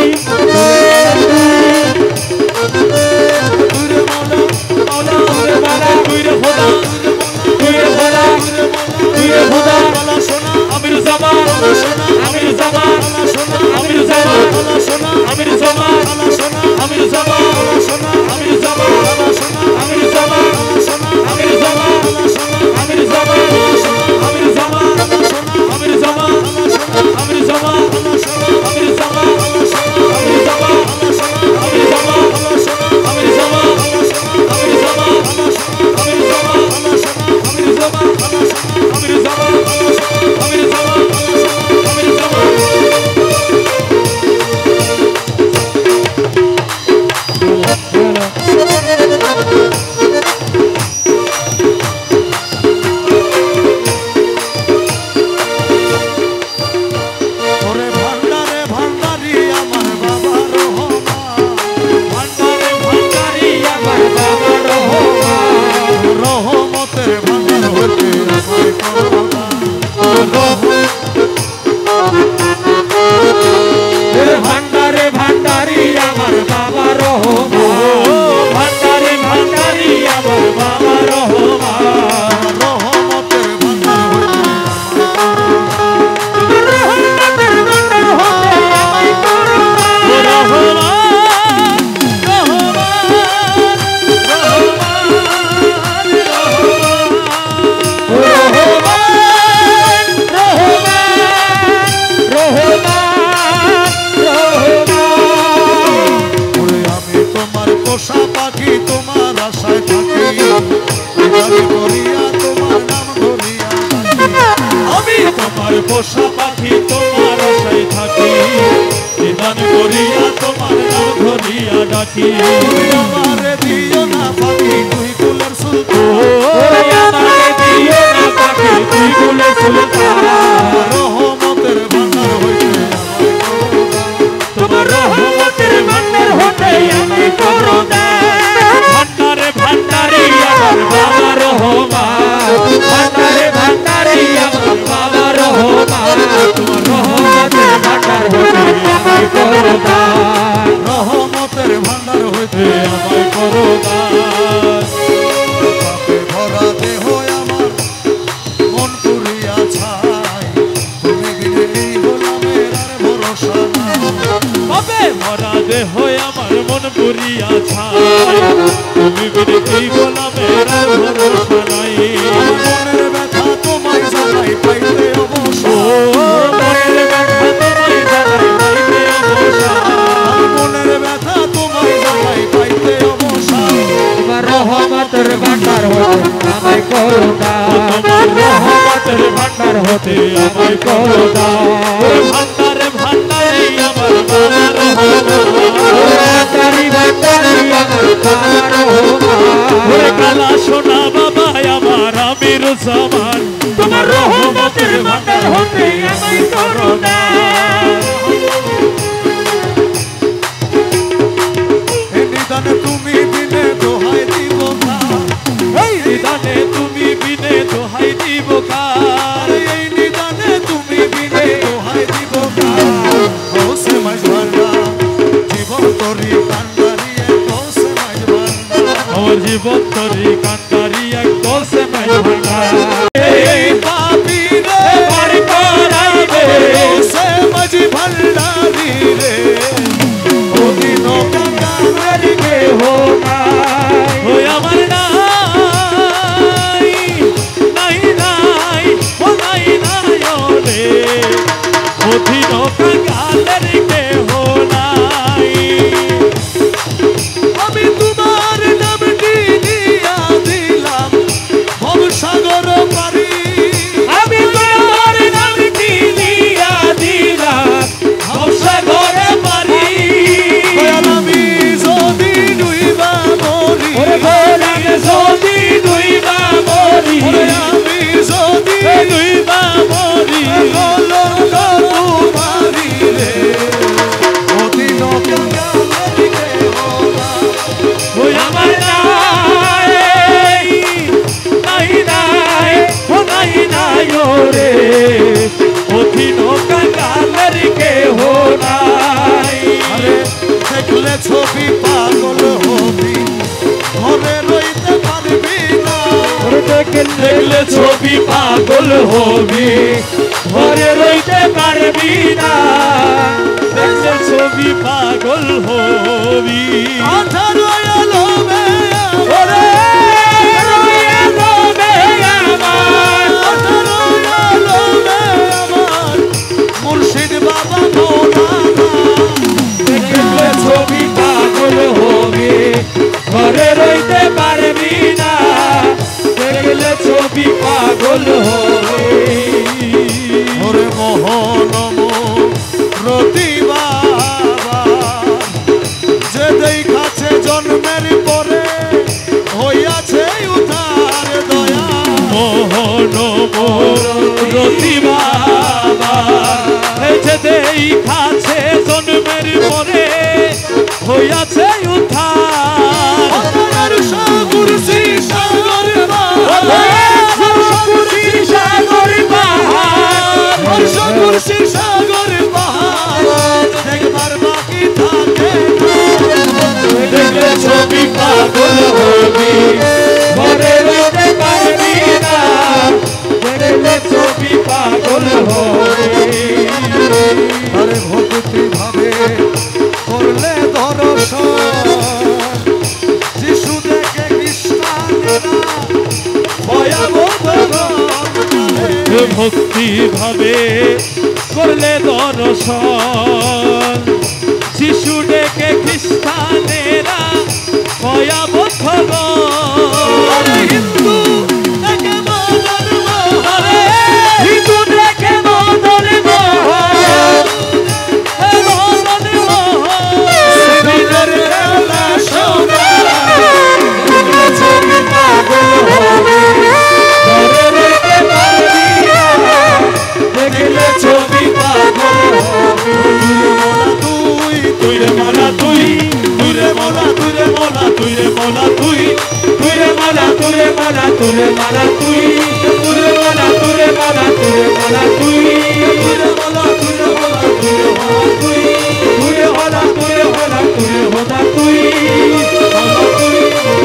পোষা পাখি তোমার আশায় থাকি নিদান করিয়া তোমার নাম ধরিয়া ডাকি আমারে দিও না পাখি তুই কুলের সুলতান আমারে দিও না পাখি তুই কুলের সুলতান রহমতের ভান্ডার হইতে তোমার রহমতের ভান্ডার হতে আমি করো ভান্ডারে ভান্ডারি আমার বাবা রহমান ভান্ডারে ভান্ডারি আমার বাবা রহমান তোমার রহমতের ভান্ডার হতে আমি করো রহমতের ভান্ডার হইতে আমায় করো পাপে ভরা দেহ আমার মন পুরিয়া ছাই তুমি বিনে এই গোলামের আর ভরসা নাই পাপে ভরা দেহ আমার মন পুরিয়া ছাই তুমি বিনে এই গোলামের আর ভরসা নাই মনের ব্যথা তোমায় জানাই পাইতে অবসর মনের ব্যথা তোমায় জানাই পাইতে অবসর মনের ব্যথা তোমায় জানাই পাইতে অবসর তোমার রহমতের ভান্ডার হতে আমায় করো তোমার রহমতের ভান্ডার হতে আমায় করো ভান্ডারে ভান্ডারে আমার বাবা ভান্ডারি ভান্ডারি আমার বাবা রহমান কালা সোনা বাবা আমার আমির জামান তোমার রহমতের ভান্ডার কাঙ্গাল হতে আমায় করুণা এই নিদানে তুমি বিনে দোহাই দিব কার এই নিদানে তুমি বিনে দোহাই দিব কার এই নিদানে তুমি বিনে দোহাই দিব কার হোসে মাঝ ভান্ডা জীবন তরি কান্ডারি এক হোসে মাঝ ভান্ডা আমার জীবন তরি কান্ডারি এক দোষে মাঝ ভান্ডার এই পাপি রে বাড়ি করাইবে হোসে মাঝ ভান্ডারি রে ওদিন কাঙ্গাল কে হো নাই ওই আমার নাই নাই নাই ও নাই নাই ওরে অধীন কাঙ্গালের কে হো নাই আমি তোমার নামটি দিয়া দিলাম ভবসাগর পারি আমি তোমার নাম দিয়া দিলাম ভবসাগরে পারি আমি যদি ডুইবা মরি ওরে ভোলাগ যদি দুইবা মরি আমি যদি দুইবা মরি কলঙ্ক তোমারি রে অদিন কাঙ্গালের কেহ নাই। ওই আমার নাই নাই নাই ও নাই নাই ওরে অধীন কাঙ্গালের কেহ নাই আরে দেখলে ছবি পাগল হবি ঘরে রইতে পারবি না দেখলে ছবি পাগল হবি ঘরে রইতে পারবি না দেখলে ছবি পাগল হবি আধার আলো মে ওরে রয়ে রবে আমার আধার আলো মে আমার মুর্শিদ বাবা মৌলানা দেখলে ছবি পাগল হবি ঘরে রইতে পারবি না দেখলে ছবি পাগল হবি ওরে মোহনম রতি বাবা যে দেখাছে জন্মের পরে হইয়াছে উদ্ধার দয়া মোহন রতি বাবা এই যে দেখাছে জন্মের পরে হইয়াছে উদ্ধার আর সাগরসি সাগর কুরসি সাগর পাহাড় আর সাগরসি সাগর পাহাড় দেখবার বাকি থাকে দেখলে ছবি পাগল হবি ঘরে রইতে পারবি না দেখলে ছবি পাগল হবি আরে ভক্তি ভাবে করলে দর্শন যিশু দেখে খ্রিস্টানেরা ভয়াবহ ভক্তি ভাবে করলে দর্শন যিশু ডেকে খ্রিস্টানেরা ভয়াবহ হিন্দু দেখে মদন মোহন হিন্দু ডেকে মদন মোহন মদন মোহন বিনের বেলা সোনা ছবি পাগল হবে ঘরে রইতে পারবি না দেখলে ছবি পাগল হবে তুই তুই রে মালা তুই তুই রে মালা তুই রে মালা তুই রে মালা তুই তুই রে মালা তুই রে মালা তুই রে মালা তুই তুই রে মালা তুই রে মালা তুই রে মালা তুই তুই রে মালা তুই রে মালা তুই রে মালা তুই তুই রে মালা তুই রে মালা তুই রে মালা তুই মালা তুই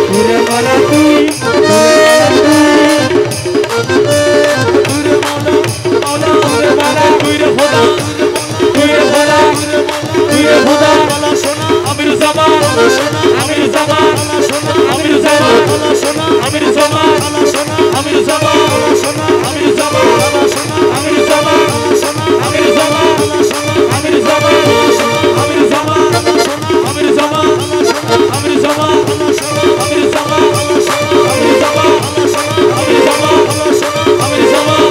তুই রে মালা তুই তুই রে মোলা মালা তুই রে মালা তুই রে খোদা তুই রে খোদা তুই রে খোদা মালা সোনা আমির জামান আমির জামান মালা সোনা আমির জামান মালা সোনা আমির জামান মালা সোনা আমির জামান মালা সোনা আমির জামান মালা সোনা আমির জামান মালা সোনা আমির জামান মালা সোনা আমির জামান আমির জামান আমির জামান আমির জামান আমির জামান আমির জামান আমির জামান আমির জামান আমির জামান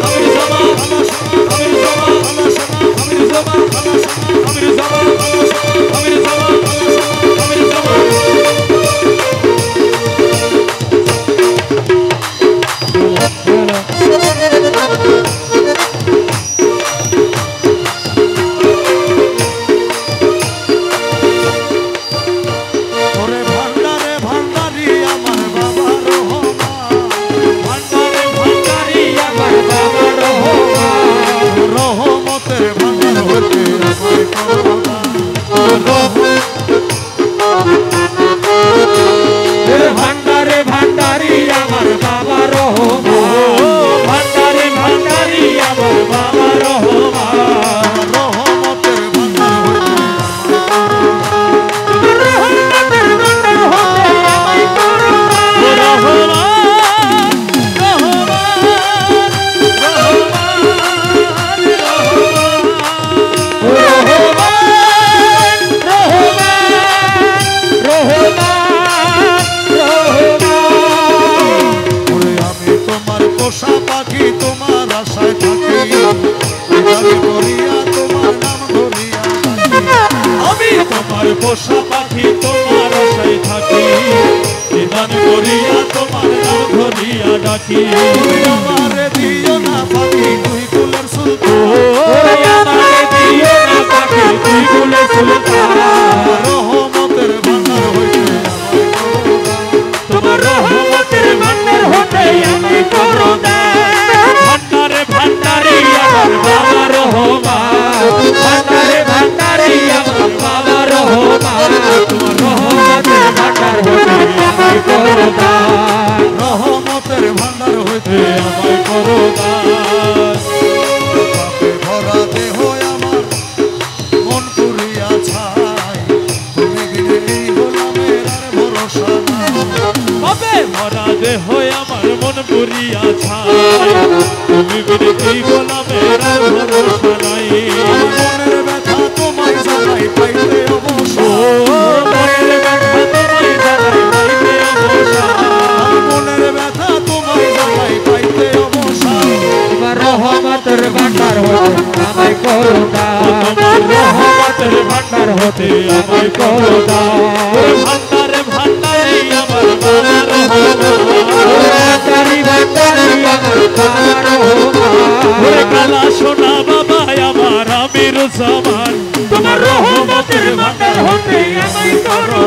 আমির জামান আমির জামান পোষা পাখি তোমার আশায় থাকি নিদান করিয়া তোমার নাম ধরিয়া ডাকি আমারে দিও না পাখি তুই কুলের সুলতান আমারে দিও না পাখি তুই কুলের সুলতান রহমতের ভান্ডার হইতে তোমার রহমতের ভান্ডার হতে আমি করো ভান্ডারে ভান্ডারি আমার বাবা রহমান ভান্ডারে ভান্ডারি আমার বাবা রহমান তোমার রহমতের ভান্ডার হতে আমি করো রহমতের ভান্ডার হইতে আমায় করো পাপে ভরা দেহ আমার মন পুরিয়া ছাই তুমি বিনে এই গোলামের আর ভরসা নাই পাপে ভরা দেহ আমার মন পুরিয়া ছাই তুমি বিনে এই গোলামের আর ভরসা নাই মনের ব্যথা তোমায় জানাই পাইতে অবসর মনের ব্যথা তোমায় জানাই পাইতে অবসর মনের ব্যথা তোমায় জানাই পাইতে অবসর তোমার রহমতের ভান্ডার হতে আমায় করো তোমার রহমতের ভান্ডার হতে আমায় করো ভান্ডারে ভান্ডারি আমার বাবা রহমান ভান্ডারি ভান্ডারি আমার বাবা রহমান কালা সোনা বাবা আমার আমির জামান তোমার রহমতের ভান্ডার হতে আমায় করো